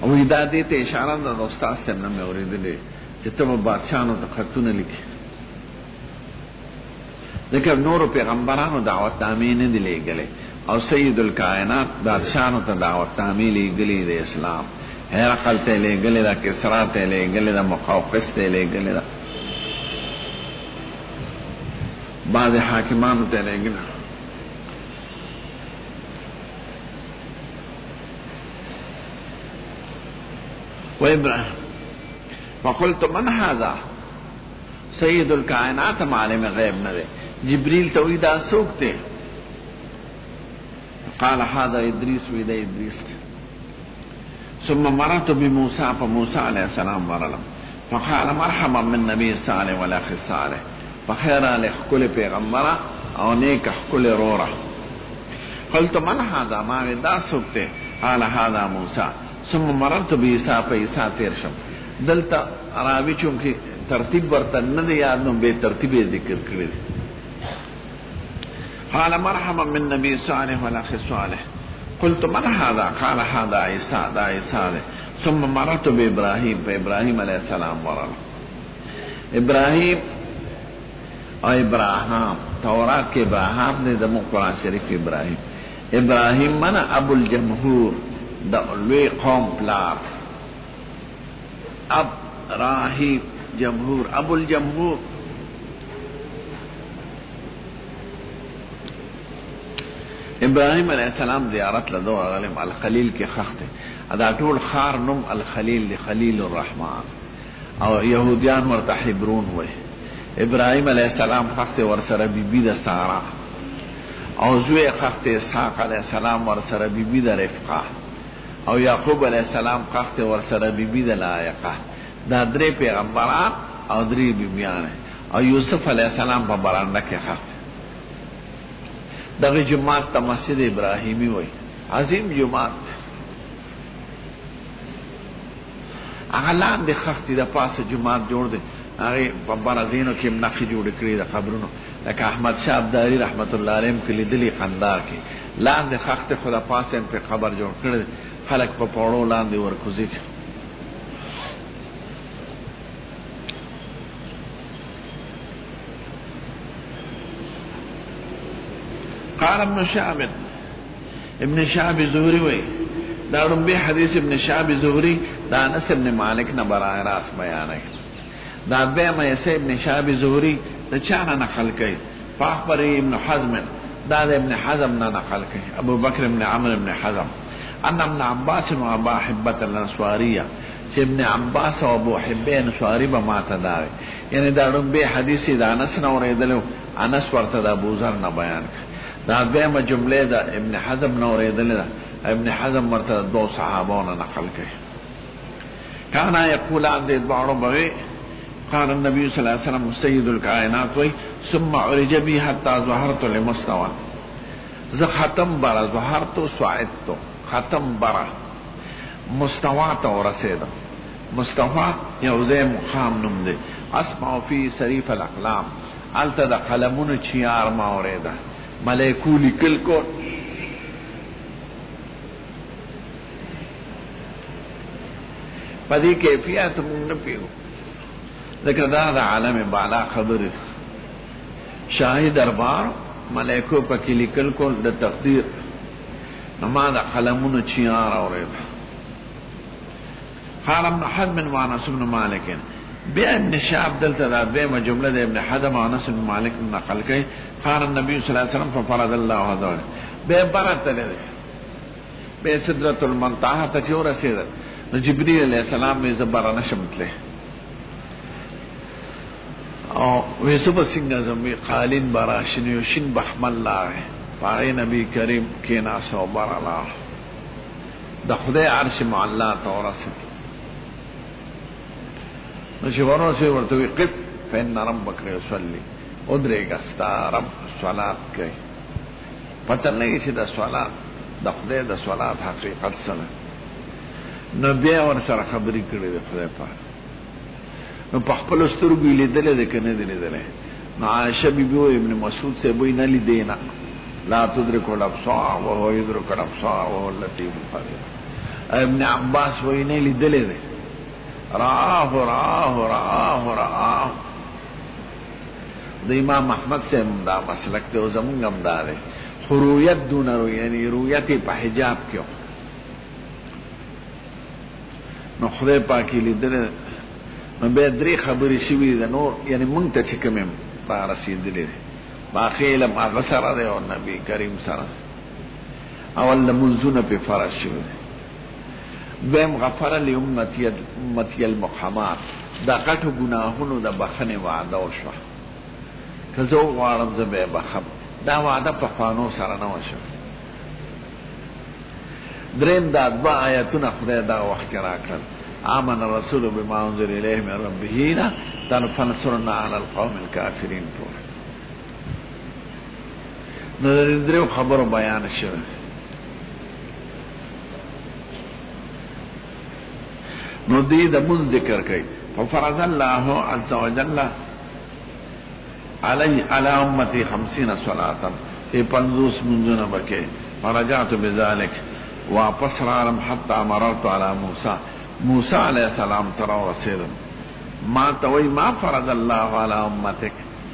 A: او دا دې ته اشاره ده د استاد صاحب نه مې اورېدلې چې ته به بادشاهانو ته خطونه لیکي، ځکه نورو پیغمبرانو دعوت نامې نه دي لېږلې او سید الکائنات بادشاهانو ته دعوت نامې لېږلې د اسلام، هرقل ته لېږلې ده، کسرا ته لېږلې ده، مقوقس ته لېږلې ده، بعض حاکمانو ته لېږلې. وابراهيم فقلت من هذا سيد الكائنات معلم غيب نه دی، جبريل ته وی دا څوک دی؟ قال هذا ادريس وی دا ادريس. ثم مررت بموسى فموسى عليه السلام ورلم فقال مرحبا من نبي صالح والاخ صالح، بخیر علی کل پیغمبر او نیک کل رورا. قلت من هذا ما دا څوک دی؟ قال هذا موسى. ثم مررت بعیسی په عیسی تیر شم. دلته راوی چونکه ترتیب ورته نه دی یاد نو به ترتیب ذکر کړی. قال مرحبا من نبي صالح والاخ صالح. قلت من هذا؟ قال هذا عيسى، دا عيسى. ثم مررت بابراهيم، فابراهيم عليه السلام ورل. ابراهيم او ابراهام، تورات کے ابراهام نے دمو قرآن شریف ابراهيم. ابراهيم من ابو الجمهور، دا لوی قوم پلار. اب راهیم جمهور، ابو الجمهور. ابراهيم عليه السلام زیارت لدو غلم الخلیل کی خخت ادا ټول خار نم الخلیل لخلیل الرحمن، او یهودیان ورته حبرون وای. ابراهيم عليه السلام خخت ورسره بیبی د سارا، او زوی خخت اسحاق عليه السلام ورسره بیبی د رفقه، او یعقوب علیہ السلام خخت ورسره بیبی د لایقه. دا درې پیغمبران او درې بیبیان، او یوسف علیہ السلام په برانډه کې خخت. دغه جماعت ته مسجد ابراهیمی وای، عظیم جماعت. هغه لاندې خختی د پاسه جماعت جوړ دی، هغه په برازینو کې نقشې جوړ کړي د قبرونو، لکه احمد شاه ابدالي رحمت الله علیه کې لیدلی قندار کې لاندې خخت خدا پاسه په قبر جوړ کړي، خلک په پاړو لاندې ورکوزي. قال ابن شهاب، ابن شهاب زهري وی دا رنبی حدیث ابن شهاب زهري دا انس ابن مالک نه برای راست بیانوي. دا دویمه ایسه ابن شهاب زهري دا چانا نقل کئی؟ فاخبری ابن حزم، دا ابن حزم نه نقل کئی، ابو بکر ابن عمر ابن حزم. ان ابن عباس و ابا حبت الانسواریه، چې ابن عباس و ابو حبه انسواری با ما تداوی. یعنی دا رنبی حدیثی دا انس نه اوریدلو، انس ورته دا ابو ذر نه بیان کئی. دا دویمه جمله دا ابن حزم نه اوریدلې ده، ابن حزم ورته دو صحابانو نقل کړي. کانا یقولان دې دواړو به قال النبي صلی الله علیه وسلم سید الکائنات وی ثم عرج بي حتى ظهرت لمستوى. ز ختم برا ظهرت صعدت، ختم برا مستوى ته ورسېد. مستوى یو ځای مقام نوم دی. اسمع فی صریف الاقلام، الته د قلمونو چیار ما اوریده، ملائکو لیکل کو. پدې کیفیت مونږ نه پیو، ذکر دا عالم بالا خبر شاهی دربار ملائکو پکې لیکل کول د تقدیر. نما دا قلمونو چیار اوریده. قال ابن حزم وانس بن مالک، بیا ابن شهاب دلته دا دویمه جمله د ابن حزم او انس بن مالک نقل کوي. قال النبي صلی الله علیه وسلم ففرض الله علیه به برت له به سدرۃ المنتهى ته چې ورسېد، نو جبرئیل علیہ السلام یې زبر نشمتله او ویسو بسنگا زمین قالین براشن یوشن بحمل لاره پای نبی کریم کی ناسو برلا د خدای عرش معلا تورسد. نو چې ورسې ورته وی قف فإن ربك يصلي، ادرېږه ستا رب صلات کوي. پته نه چې د صلات د خدای د صلات حقیقت سره. نو بیا ورسره خبرې کړې د خدای پاک. نو په خپل سترګو لیدلې ده کنه دې لیدلې. نو عائشہ بیبي او ابن مسعود سے وای نه لیدې نه، لا تدرك الابصار وهو يدرك الابصار وهو اللطيف الخبير. ابن عباس وای نه لیدلې ده، راه راه راه راه. د امام احمد سے دا مسلک ته زمونږ هم دا ده، خرویت دون رو، یعنی رویت په حجاب کې. نو خدای پاک لیدل. نو به درې خبرې شوې ده نور، یعنی مونږ ته چې کوم با رسیدلې باقي علم هغه سره ده او نبی کریم سره. اول د منځونه په فرض شوی، دویم غفر لامتی المحمات، دا غټو ګناهونو د بخنه وعده وشوه. که زه غواړم زه به بخم، دا وعده په خوانو سره نه وشوه. دریم دا دوا آیتونه خدای دا وخت کې راکړل، آمن الرسول بما انزل الیه من ربه فانصرنا علی القوم الکافرین. نو دریو خبرو بیان شوه. نو دی د مون ذکر کوي، ففرض الله عز وجل علی امتی 50 صلاة، ای 50 منځونه بکې. فرجعت بذلك، واپس رالم حتی مررت علی موسی علیہ السلام تر رسیدم. ما توي ما فرض الله على امتك،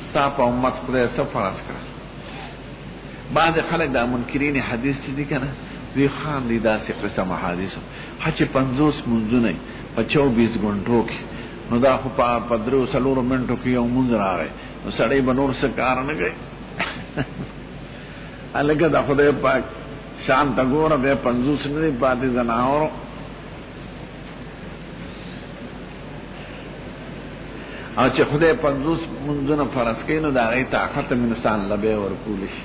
A: ستا په امت خدای څه فرض کړ. بعد خلک دا منکرین حدیث چې دي کنه وی خان دي داسې قسم حدیثو چې 50 منځونه په 24 غنټو کې، نو دا خو په 3 منټو کې یو منځ راغی، نو سړی به نور څه کار نه کوي. الګا دا خدای پاک شان تا ګوره به 50 نه پاتې زناورو. او چې خدای 50 منځونه فرض کړي نو دا غي طاقت انسان لبه ورکول شي،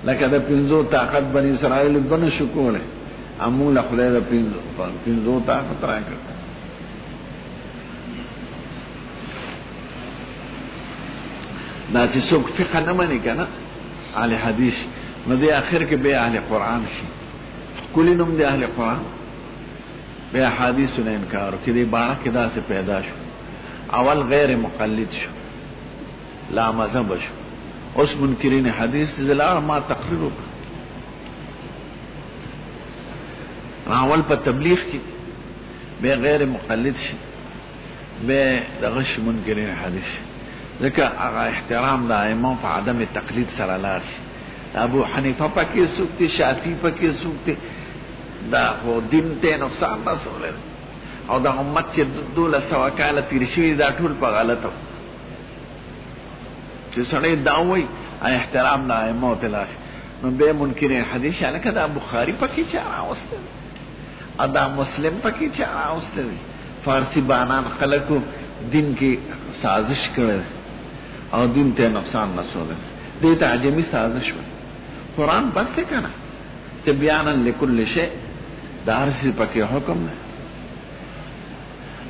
A: لکه د 50 طاقت بنی اسرائیل بنه شو کوله، امول خدای د 50 طاقت راکړ. دا چې څوک فقه نه مني کنه اهل حدیث، نو د اخر کې به اهل قران شي. کلی نوم د اهل قران به حدیث نه انکار کړي، باندې کې دا څه پیدا شو. اول غیر مقلد شو، لا مذهب شو. اوس منکرین حدیث زلال ما تقریر وکړ. اول په تبلیغ کې به غیر مقلد شي، به دغه منکرین حدیث، ځکه هغه احترام د ائمه په عدم تقلید سره لار شي. ابو حنیفه پکې سوکتی، شافعی پکې سوکتی، دا خو دین ته نقصان رسول او دا امت چې 1200 کاله تیر شوي دا ټول په غلطه چې سړی دا وایي احترام د ائمه ته لاش. نو به منکرین حدیث لکه دا بخاری پکې چا راوسته، دا مسلم پکې چا راوسته، فارسی بانان خلکو دین کې سازش کړي او دین ته نقصان رسول. دې ته عجمی سازش وایي. قرآن بس ته کنه تبیانا لكل شيء، دا هر څه پکې حکم نه.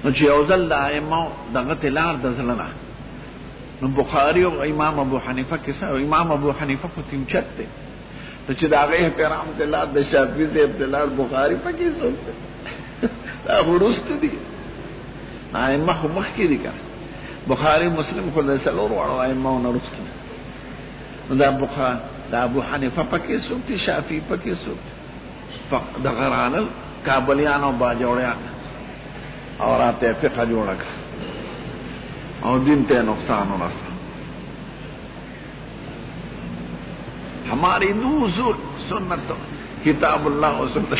A: نو چې یو ځل د ائمه دغه تلار د ځلنه، نو بخاری او امام ابو حنیفه کې سره، امام ابو حنیفه په تیم چته، نو چې دا غي احترام تلار د شافعی سے تلار بخاری پکې سوته دا ورست دي. ائمه خو مخ کې دي کنه، بخاری مسلم خو د سلور وړو ائمه نه ورسته. نو دا بخاری دا ابو حنیفه پکې سوته، شافعی پکې سوته، فقط غرانل کابلیانو با جوړیا اور آتے فقہ جوڑا کر اور دین تے نقصان ہونا سا. ہماری نوزول سنت کتاب اللہ و سنت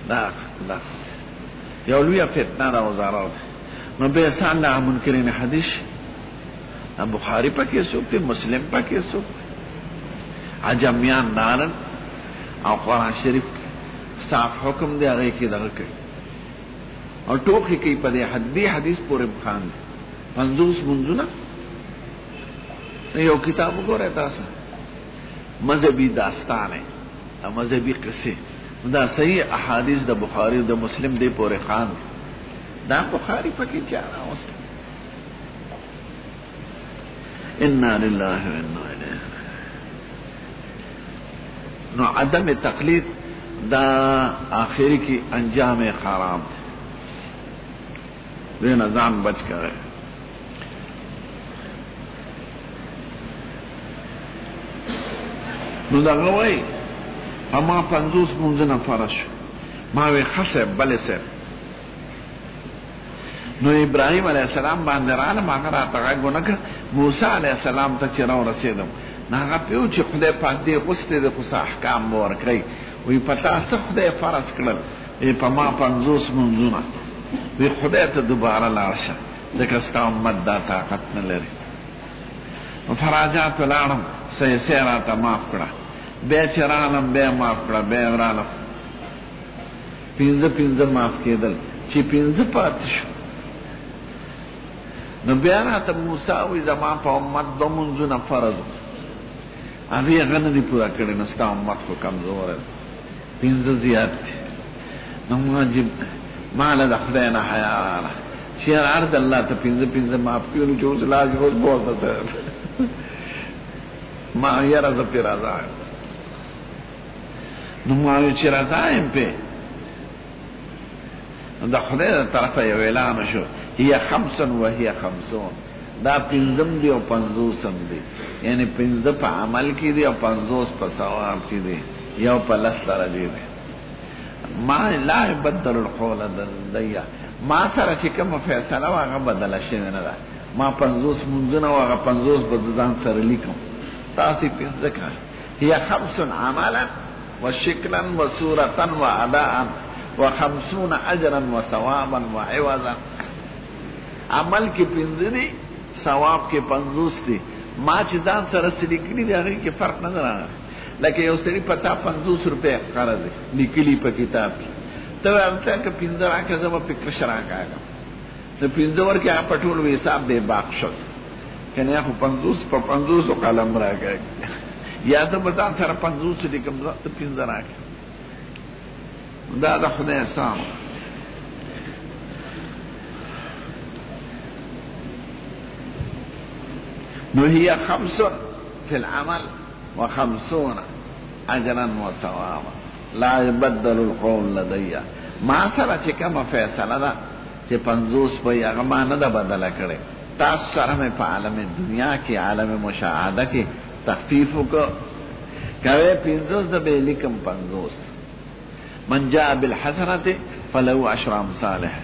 A: دا یولویا فتنہ دا وزارہ نو بیسان دا منکرین حدیث بخاری پا کی سوکتے، مسلم پا کی سوکتے، عجمیان دارن او قرآن شریف صاف حکم دے اگئی کی دغا کئی اور ټوکی کوي په دې حدیث پورې خان 50 منځونه. یو کتاب وګورئ تاسو، مذهبي داستان او مذهبي قصې، دا صحیح احادیث د بخاری او د مسلم دې پورې خان. دا بخاری پکې چا راوست. انا لله و انا الیه. نو عدم تقلید دا آخری کی انجام خراب دینا ځان بچ کرے. نو دا غوی اما 50 منځونه فرض شو. ما وی خسب بل سب. نو ابراهیم علیہ السلام باندې رااله ما راته غوڼه موسی علیہ السلام ته چې راو رسیدم، هغه پیو چې خدای پاک دې غوسته د قصه احکام ورکړي. وی پتا څه خدای فرض کړل په ما 50 منځونه، وی خدای ته دوباره لاشه ځکه ستا امت دا طاقت نه لري. فراجعت لاړم، سې راته معاف کړه، بیا چې رالم بیا معاف کړه، بیا رالم 15 معاف کېدل، چې 15 پاتې شو. نو بیا راته موسی وی زما په امت 2 منځونه فرض هغه هغه نه دي پورا کړی، نو ستا امت خو کمزور دی، 15 زیات دي. نو ما له خدای نه حیا راغله، شیر عرض الله ته 15 معاف کړو چې اوس لاس اوس بولته ما یې راځه په راځه. نو ما یې چې راځم په دا خدای طرفه یو اعلان شو، هي 5 وهي 50، دا پنځم دی او 50 دی، یعنی 15 په عمل کې دی او 50 په ثواب کې دی، یو په 10 درجه دی. ما لا يبدل القول لدي، ما سره چې کوم فیصله هغه بدل شي نه ده. ما 50 منځونه هغه 50 بدلان سره لیکم. تاسو په ذکر هي 5 عملا وشكلا وصورة وأداء 50 أجرا وثوابا وعوضا. عمل کې 15 دي، ثواب کې 50 دي. ما چې ځان سره لیکلي دي هغه کې فرق نه راغلی. لکه یو سړي پتا 50 روپے قرض لیکلي په کتاب کې، ته ورته که 15 راکړه زما په کښ راکاږه، ته 15 ورکې هغه په ټول حساب به باق شو، کنه خو 50 په 50 قلم راکاږه، یا ته به ځان سره 50 لیکم ته 15 راکړه. دا د خدای احسان. نو هي 5 في العمل و50 اجرا وثوابا لا يبدل القول لدي. ما سره چې کومه فیصله ده چې 50 په هغه ما نه ده بدله کړې، تاسو سره مې په عالم دنیا کې عالم مشاهده کې تخفیف وکړ، کوي 50 د به لیکم 50. من جاء بالحسنه فله 10 امثالها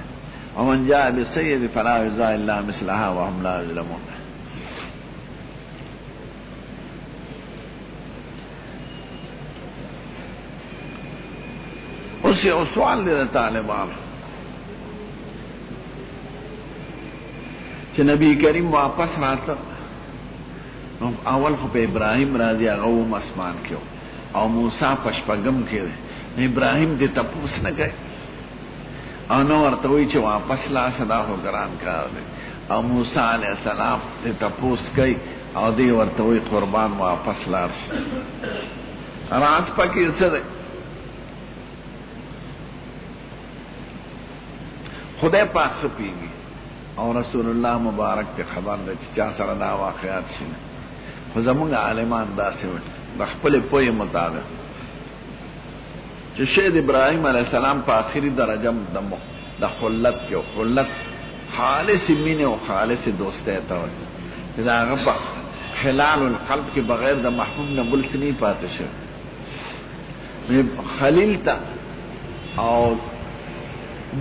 A: ومن جاء بالسيئه فلا يجزى الا مثلها وهم لا يظلمون. اوس یو سوال دی د طالبانو چې نبی کریم واپس راته، نو اول خو په ابراهیم راځي، هغه و مسمان کې او موسی په شپږم کې دی. ابراهیم دې تپوس نه کوي او نو ورته وایي چې واپس لا صدا خو ګران کار دی، او موسی علیه السلام دې تپوس کوي او دې ورته وایي قربان واپس لاړ شي. راز پکې څه دی؟ خدای پاک خپیږي او رسول الله مبارک ته خبر ده چې چا سره دا واقعات شي. خو زمونږ عالمان داسې وي د خپل پوهې مطابق چې شهید ابراهیم علیه السلام په آخري درجه د خلت کې، خلت خالص مینې او خالص دوستۍ ته وایي چې د هغه په خلال القلب کې بغیر د محبوب نه بل څه نه پاتې شوی. خلیل ته او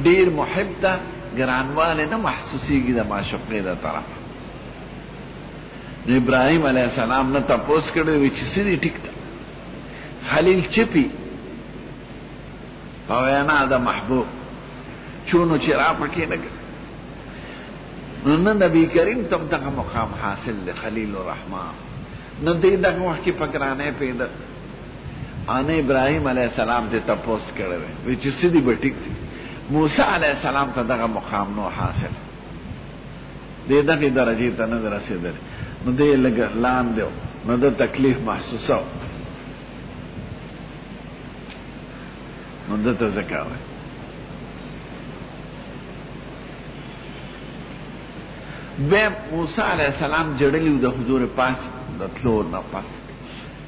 A: ډیر محب ته ګرانواله نه محسوسیږي د معشوقې د طرف. ابراهیم علیه السلام نه تپوس کړی وی چې سړي ټیک ده، خلیل چپی او نه د محبوب چونو چې را پکې نه. نو نبی کریم تم دغه مقام حاصل له خلیل الرحمن. نو دې دغه وخت کې پکرانه پیدا ان ابراهیم علیه السلام ته تپوس کړی وی چې سړي به ټیک دي. موسی علیہ السلام ته دغه مقام نو حاصل، دې دغه درجه ته نه رسیدل، نو دې لګ لاندې نو د تکلیف محسوسه، نو دته زکاوه. به موسی علیہ السلام جړلیو د حضور پاس د تلور نه پاس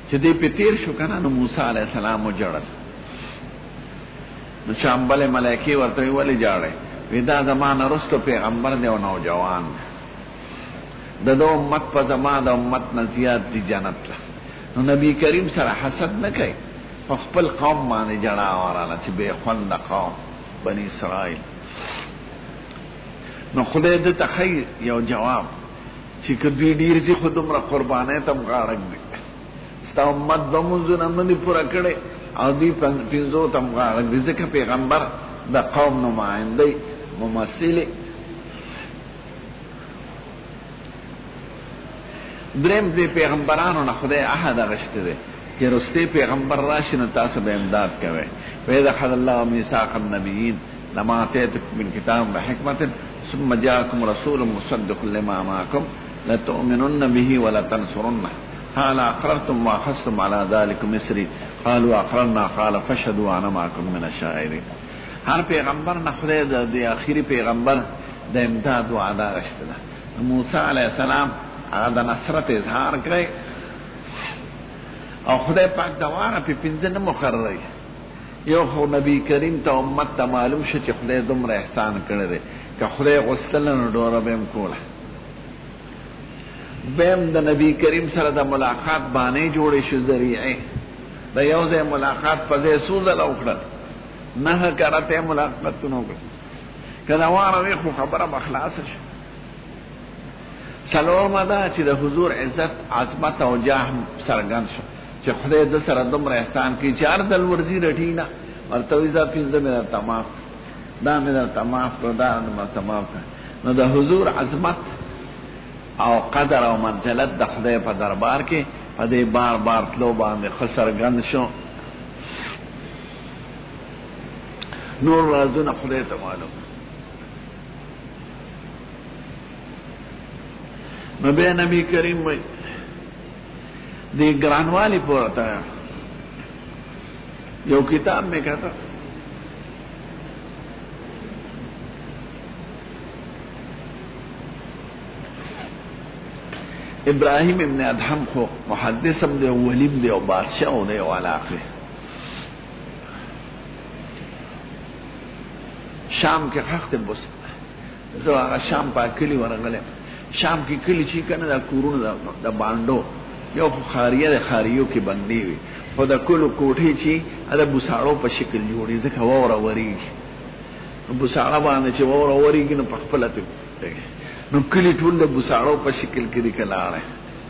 A: چې دې په تیر شو کنه، نو موسی علیہ السلام وجړل. نو شامبل ملائکی ورته ویلي جاړي وی دا زمانه رستو پیغمبر دی او نوجوان د دو امت په زمانه امت نه زیات دی جنت له. نو نبی کریم سره حسد نه کوي، په خپل قوم باندې جړا وراله چې به خوند قوم بنی اسرائیل. نو خدای دې ته خیر یو جواب چې کدی ډیر چې خودمره قربانه تم غاړک دي ستا امت دموزونه نه پورا کړي او دی پنځو تم غاړک دي، ځکه پیغمبر د قوم نماینده ممثل. دریم دې پیغمبرانو نه خدای عهد غشته دي چې رسته پیغمبر راشي نو تاسو به امداد کوي. وإذا أخذ الله ميثاق النبيين لما آتيتكم من كتاب وحكمة ثم جاءكم رسول مصدق لما معكم لتؤمنن به ولتنصرنه قال أقررتم وأخذتم على ذلك مصري قالوا أقررنا قال فاشهدوا وأنا معكم من الشاهدين. هر پیغمبر نه خدای د آخري پیغمبر د امداد وعده غشته ده. موسی علیه السلام هغه د نصرت اظهار کړی او خدای پاک دواره په پنځه نه مقرري. یو خو نبی کریم ته امت ته معلوم شو چې خدای دومره احسان کړی دی، که خدای غوښتل نو ډوره به هم کوله. بیم د نبی کریم سره د ملاقات باندې جوړې شو ذریعه د یو ځای ملاقات په ځای سوزل وکړل نه کرته ملاقاتونه وکړل کله واره خو خبره بخلاص شي سلام ده چې د حضور عزت عظمت او جاه سرګن شو چې خدای د سره دومره احسان کوي چې هر دل ورزي رټینا ورته وي ځا پینځه مې تمام دا مې تمام کړ دا مې تمام کړ نو د حضور عظمت او قدر او منزلت د خدای په دربار کې په دې بار بار تلو باندې خسرګن شو نور رازونه خدای ته معلوم نو بیا نبی کریم وی دی گرانوالی پورتا ہے یو کتاب میں کہتا ابراہیم ابن ادهم خو محدثم دے ولیم دے و بادشاہ دے و علاقے شام کے خخت بست زو آغا شام پا کلی ورغلے شام کی کلی چی کنه دا کورونه دا باندو یو خاریه د خاریو کې بندي وي خو دا کلو کوټه چی دا بوساړو په شکل جوړي ځکه وره وریږي بوساړه باندې چې وره وریږي نو په خپل ته نو کلی ټول د بوساړو په شکل کې لیکلاړه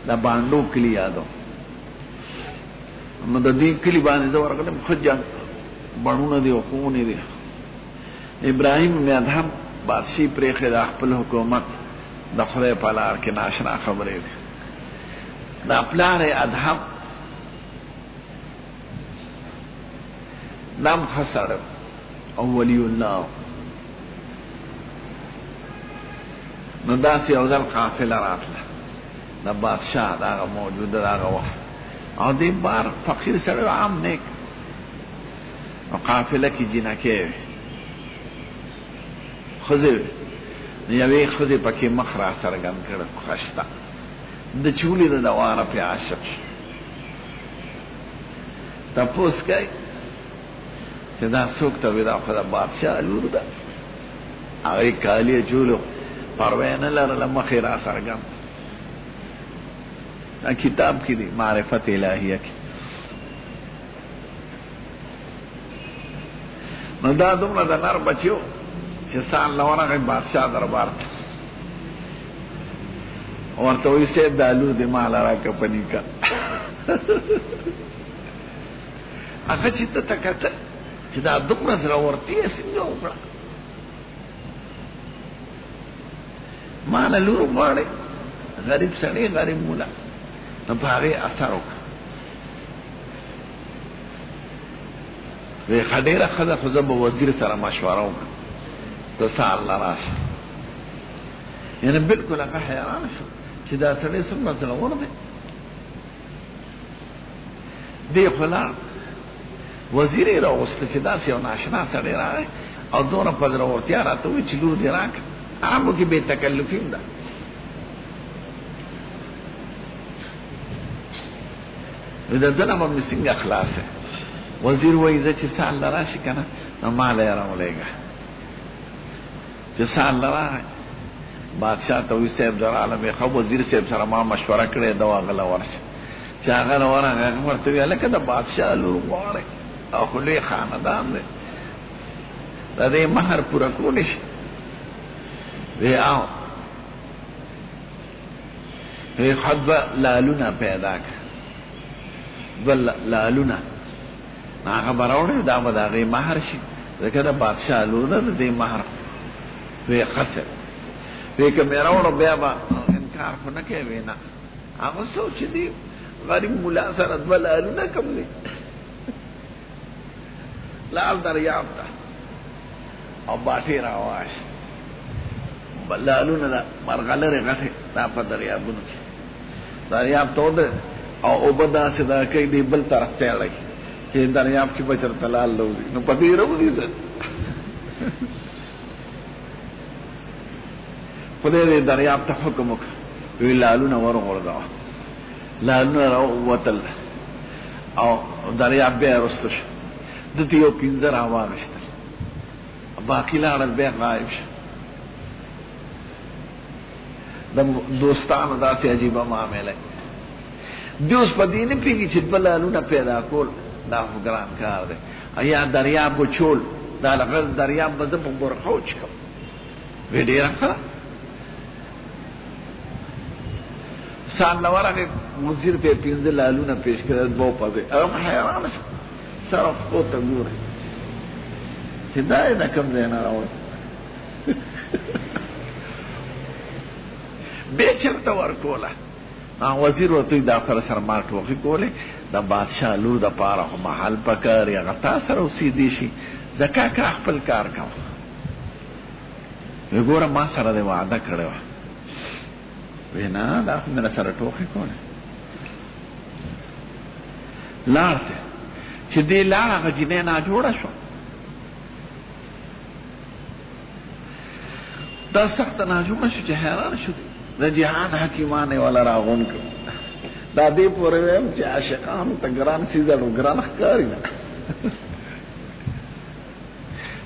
A: دا باندو کلی یادو نو د دې کلی باندې دا ورغله خجان بڼونه دی او خونه دی ابراهیم بن ادهم بادشاہ پرې خدا خپل حکومت د خدای په لار کې ناشنا خبرې دي دا پلار ادهم نام خسر او ولی الله نو داسې یو ځل قافله راتله د بادشاہ دا موجود راغه وخت او دې بار فقیر سره عام نیک او قافله کې جنکه خزر یوې خزې پکې مخ را څرګند کړ خشته د چولې د دواره په عاشق تپوس کوي چې دا څوک ته وي دا خو د بادشاه لور ده هغې کالي چولو پروا نه لرله مخې را څرګند دا کتاب کې دی معرفت الهیه کې نو دا دومره د نر بچیو چې سان لورغه بادشاہ دربار ورته وي سید دالو د مال راکه پنی کا هغه چې ته تکته چې دا دومره سره ورته څنګه وکړه مال لور وړي غریب سړی غریب مولا نو په هغه اثر وکړه وی خډیره خزه خو زه به وزیر سره مشوره وکړم تو سال راشه یعنی بالکل هغه حیران شو چې دا سړی څومره زړور دی دی خو لاړ وزیر یې راوسته چې داسې یو ناشنا سړی راغی او دونه په زړورتیا راته ووایي چې لور دې راکړه عامو کې بې تکلفي ده د دنه به مې څنګه خلاصه وزیر وایي زه چې سال راشي که نه نو ماله یې راولېږه چې سال راغی بادشاہ ته وی صاحب درعالم خو وزیر صاحب سره ما مشوره کړې دا واغله ورشه چې هغه ورغه ورته وی لکه د بادشاہ لور غواړي او خو لوی خاندان دی دا دې مہر پورا کولی شي وی آو وی خطبه لالونه پیدا کړ بل لالونه هغه براوړې دا به د هغې مہر شي ځکه د بادشاہ لور ده د دې مہر وی خسر وی که مې راوړو بیا به انکار خو نه کوي نه هغه سوچ دی غریب ملا سره دوه لالونه کم دی لال دریاب ته او باټې راواش لالونه دا مرغلرې غټې دا په دریابونو کې دریاب ته ودرېد او اوبه داسې دا کوي دی بل طرف ته اړوي چې دریاب کې به چېرته لال لوځي نو په دې راوځي زه خدای دې دریاب ته حکم وکړ وی لالونه ورغورځوه لالونه راووتل او دریاب بیا رسته شو دته یو پنځه راواغېستل باقي لاړل بیا غایب شو د دوستانو داسې عجیبه معامله دوس په دې نه پیږي چې بلالونه پیدا کول دا ګران کار دی یا دریاب چول دا لغل دریاب به زه په برخه وچکم وی ډېره ښه سال نه ورغې مدیر پې پنځه لالونه پیش کړل بو پدې هغه حیرانه شو سره خو ته ګوره چې دا یې د کوم ځای نه راوړی بیا چېرته ورکوله وزیر ورته دا پر سره ما ټوخې کولې د بادشاه لور د پاره خو محل پکار هغه تا سره اوسېدی شي ځکه که خپل کار کوه وی ګوره ما سره دې وعده کړې وه وی نه دا خو مې سره ټوخې کولې لاړ چې دې لاړ هغه جینۍ ناجوړه شوه دا سخته ناجوړه شو چې حیران شو د جهان حکیمان یې والا راغون کړ دا دې پورې ویم چې عاشقانو ته ګران څیزړو ګران ښکاري نه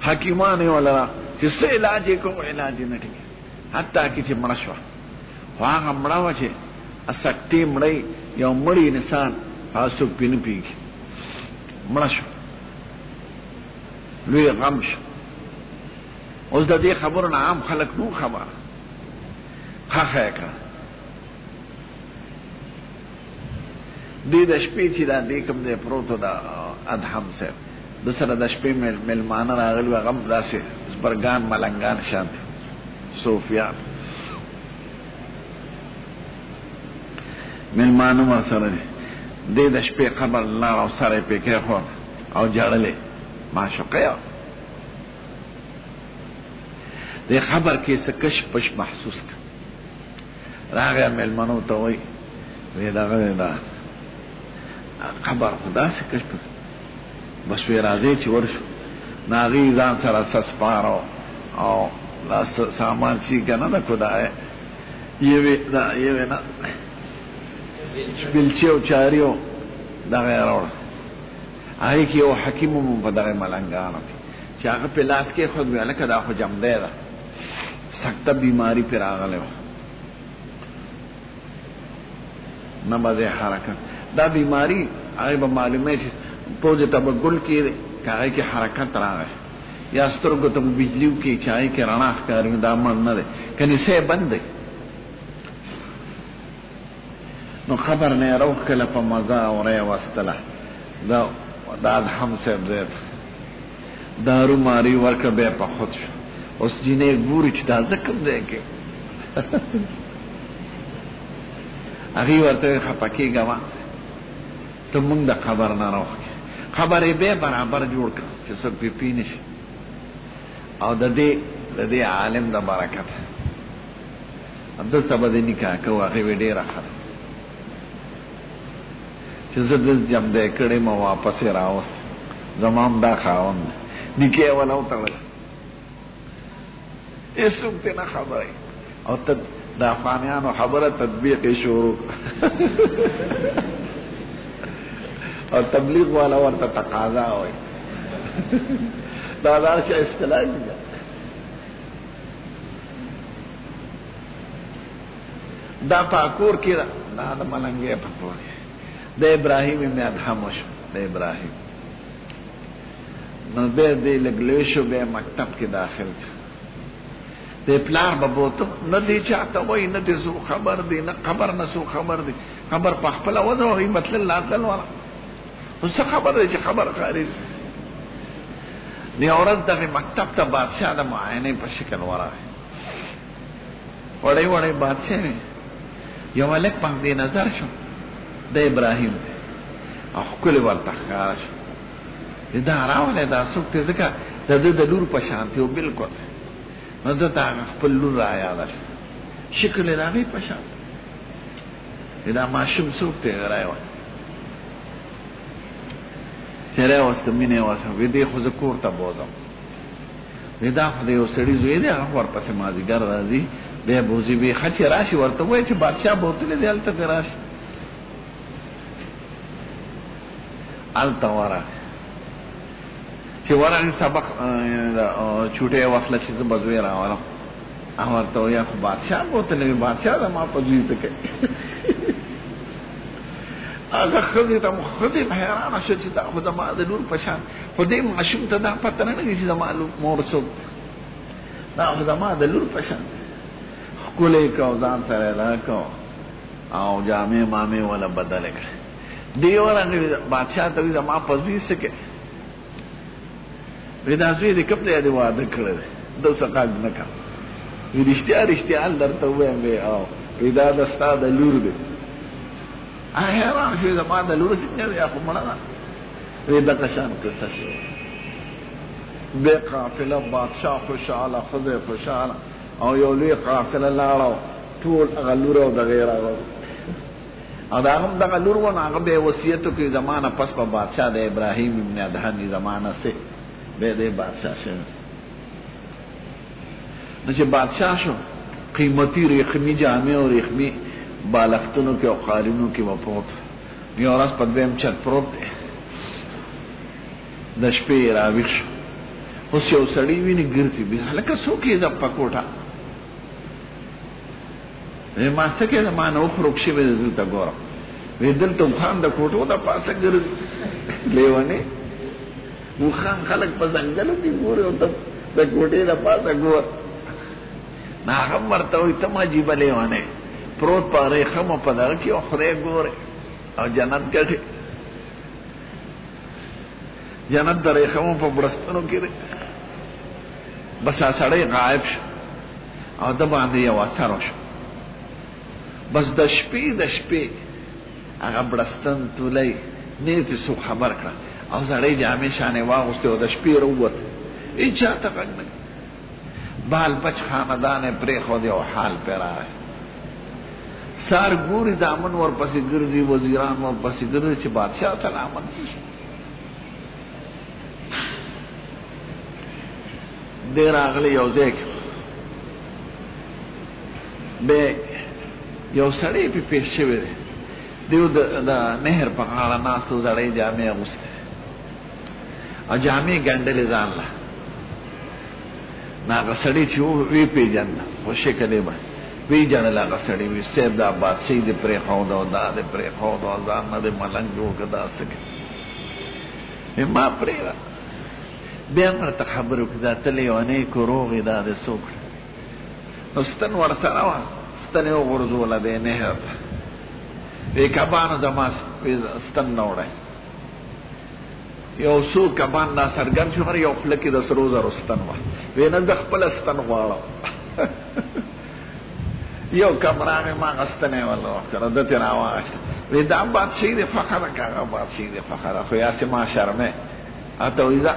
A: حکیمان یې والا چې څه علاج یې کوم علاج یې نه ټیکي حتی کې چې مړه شوه خو هغه مړه وه چې سکتې مړی یو مړی انسان هغه څوک پې نه پوهېږي مړه شو لوی غم شو اوس د دې خبرو نه عام خلک نو خبر خاخه یې کړه دې د شپې چې دا دې کوم ځای پروت و د ادهم صاحب د سره د شپې مېلمانه راغلي وو هغه هم داسې زبرګان ملنګان شانتې صوفیان مېلمانه ورسره دي دې د شپې قبر لاړ او سر یې پې کېښود او ژړلې معشوقه وه دې خبر کې څه کش پش محسوس کړ راغی مېلمنو ته وایي وی دغه دا خبر خو داسې کش پش بس وی راځئ چې ورشو نو هغې ځان سره سسپاره او دا سامان چې که نه ده کو دا یوې نه بلچې او چاري او دغه یې راوړه هغې کې یو حکیم هم په دغه ملنګانو کې چې هغه پې لاس کېښود وی هلکه دا خو جمدی ده سخته بیماری پې راغلی وه نه به دی حرکت دا بیماری هغې به معلومه چې پوزې ته به ګل کېدی که هغې کې حرکت راغی یا سترګو ته به بجلي وکړي چې هغې کې رڼا ښکاري دا من نه دی که نسه یې بند دی نو خبر نه یې راوښکله په مزه اوره یې وستله دا ادهم صاحب ځای ته دارو ماری ورکړه بیا په خود شو اوس جینۍ ګوري چې دا زه کوم ځای کې هغې ورته وایي خفه کېږه مه ته مونږ د خبر نه راوښکې خبر یې بیا برابر جوړ کړه چې څوک پې پوه نه شي او د دې عالم د برکت دلته به د نکاح کوو هغې وی ډېره ښه ده چې زه دلته جمدی کړی ما واپس یې راوست زما هم دا خاوند نکاح یې وله وتړله هېڅوک ترې نه خبرئ او د افغانیانو خبره تطبیق یې شروع او تبلیغ والا ورته تقاضا وایي دا د هر چا اصطلاح دي دا په کور کې ده دا د ملنګۍ په کور کې د ابراهیم ابن ادهم وشو د ابراهیم نو بیا دی لږ لوی شو بیا مکتب کې داخل کړ د پلار به بوته نه دی چاته وایي نه دی څوک خبر دی نه خبر نه څوک خبر دی خبر په خپله وده هغوی مطلب لاتل وله نو څه خبر دی چې خبر ښکاري یوه ورځ دغې مکتب ته بادشاه د معاینې په شکل ورغی وړی وړی بادشاه وي یو هلک باندې نظر شو د ابراهیم او ښکلې ورته ښکاره شو دا راولی دا څوک دی ځکه د ده د لور په شانتې و بلکل نو ده ته هغه خپل لور را یاده شو شکل یې د هغې په شان دا ماشوم څوک دی غری وه چې راوسته مینه یې ورسره وی دی خو زه کور ته بوځم وی دا خو د یو سړي زوی دی هغه ورپسې مازدیګر راځي بیا بوځي وی ښه چې راشي ورته ووایه چې بادشاه بوتلی دی هلته دې راشي هلته ورغی چې ورغی سبق چوټۍ یې واخله چې زه به زوی راولم ورته یا خو بادشاہ بوته نه بادشاہ دا ما په دوی ته کوي هغه خزي ته خزي حیران شو چې دا خو زما د لور په شان خو دې ماشوم ته دا پته نه لګي چې زما مور څوک دا خو زما د لور په شان ښکلی کو ځان سره راکو او جامې مامې ولا بدل کړ دی ورنه بادشاہ ته زما په دوی څه کوي ودا زوی دې کپله دې واده کړل د څه نه کا وی رښتیا درته وایم او ودا د ستاد لور دې حیران شو زما د لور څنګه یا خو مړه وی د کشان قصه شو به قافله بادشاہ خوشاله خزه خوشاله او یو لوی قافله لاړو ټول غلور او د غیره او دا هم د غلور و هغه به وصیت کوي زمانہ پس په بادشاہ د ابراهیم ابن ادهم زمانہ سے به د بادشاہ شه نو چې بادشاہ شو قیمتي رخمی جامع او رخمی بالښتونو کې او قالینو کې وپوت یو ورځ په دویم چت پروت دی د شپې راویښ شو اوس یو سړی ویني ګرځي به هلکه څوک یې زپ پکوټه ما څه کې ما نو خروک شي به دلته ګورم وې دلته خان د کوټو د پاسه ګرځي لیوانه مو خان خلک په ځنګلو کې ګوري او د کوټې د پاسه ګور نه هم ورته وي ته ما جیب لیوانه پروت پاره خم په دغه کې خدای ګوره او جنت کې جنت درې خم په برستانو کې بس سړی غایب شو او د باندې یو اثر وشو بس د شپې هغه برستان تولای نه ته سو خبر کړه او سړی جامې شانې واغسته او د شپې وروت ای چاته څنګه بال بچ خاندان پرې خو دی او حال پرای سار ګوري دامن ور پسې ګرځي وزیران ور پسې ګرځي چې بادشاہ سلامت شي ډیر اغلی یو ځای به یو سړی په پیښ شوی دیو د نهر په غاړه ناسو زړې جامې اغوسته او جامې ګنډلې ځان له ناغه سړی چې وی پیجن خوشې کړي به وی جنل هغه سړی وی سیب دا بادشاہ دې پرې خو دا دې پرې خو دا ځان نه ملنګ جوړ کدا سکے ما پرې بیا مرته خبرو کې دا تلې ونه کوروغې دا د سوک نو ستن ور سره وا ستن یو ورزول ده نه وی کبانو زما ستن نوړې یو سو کبان دا سرګر شو هر یو خلک د سروزه رستن وا وینه د خپل ستن غواړم یو کمرانه ما غستنه والله کړه د تیر आवाज وی دا بادشاہ دې فخر کاغه بادشاہ دې فخر خو یا سما شرمه اته ویزا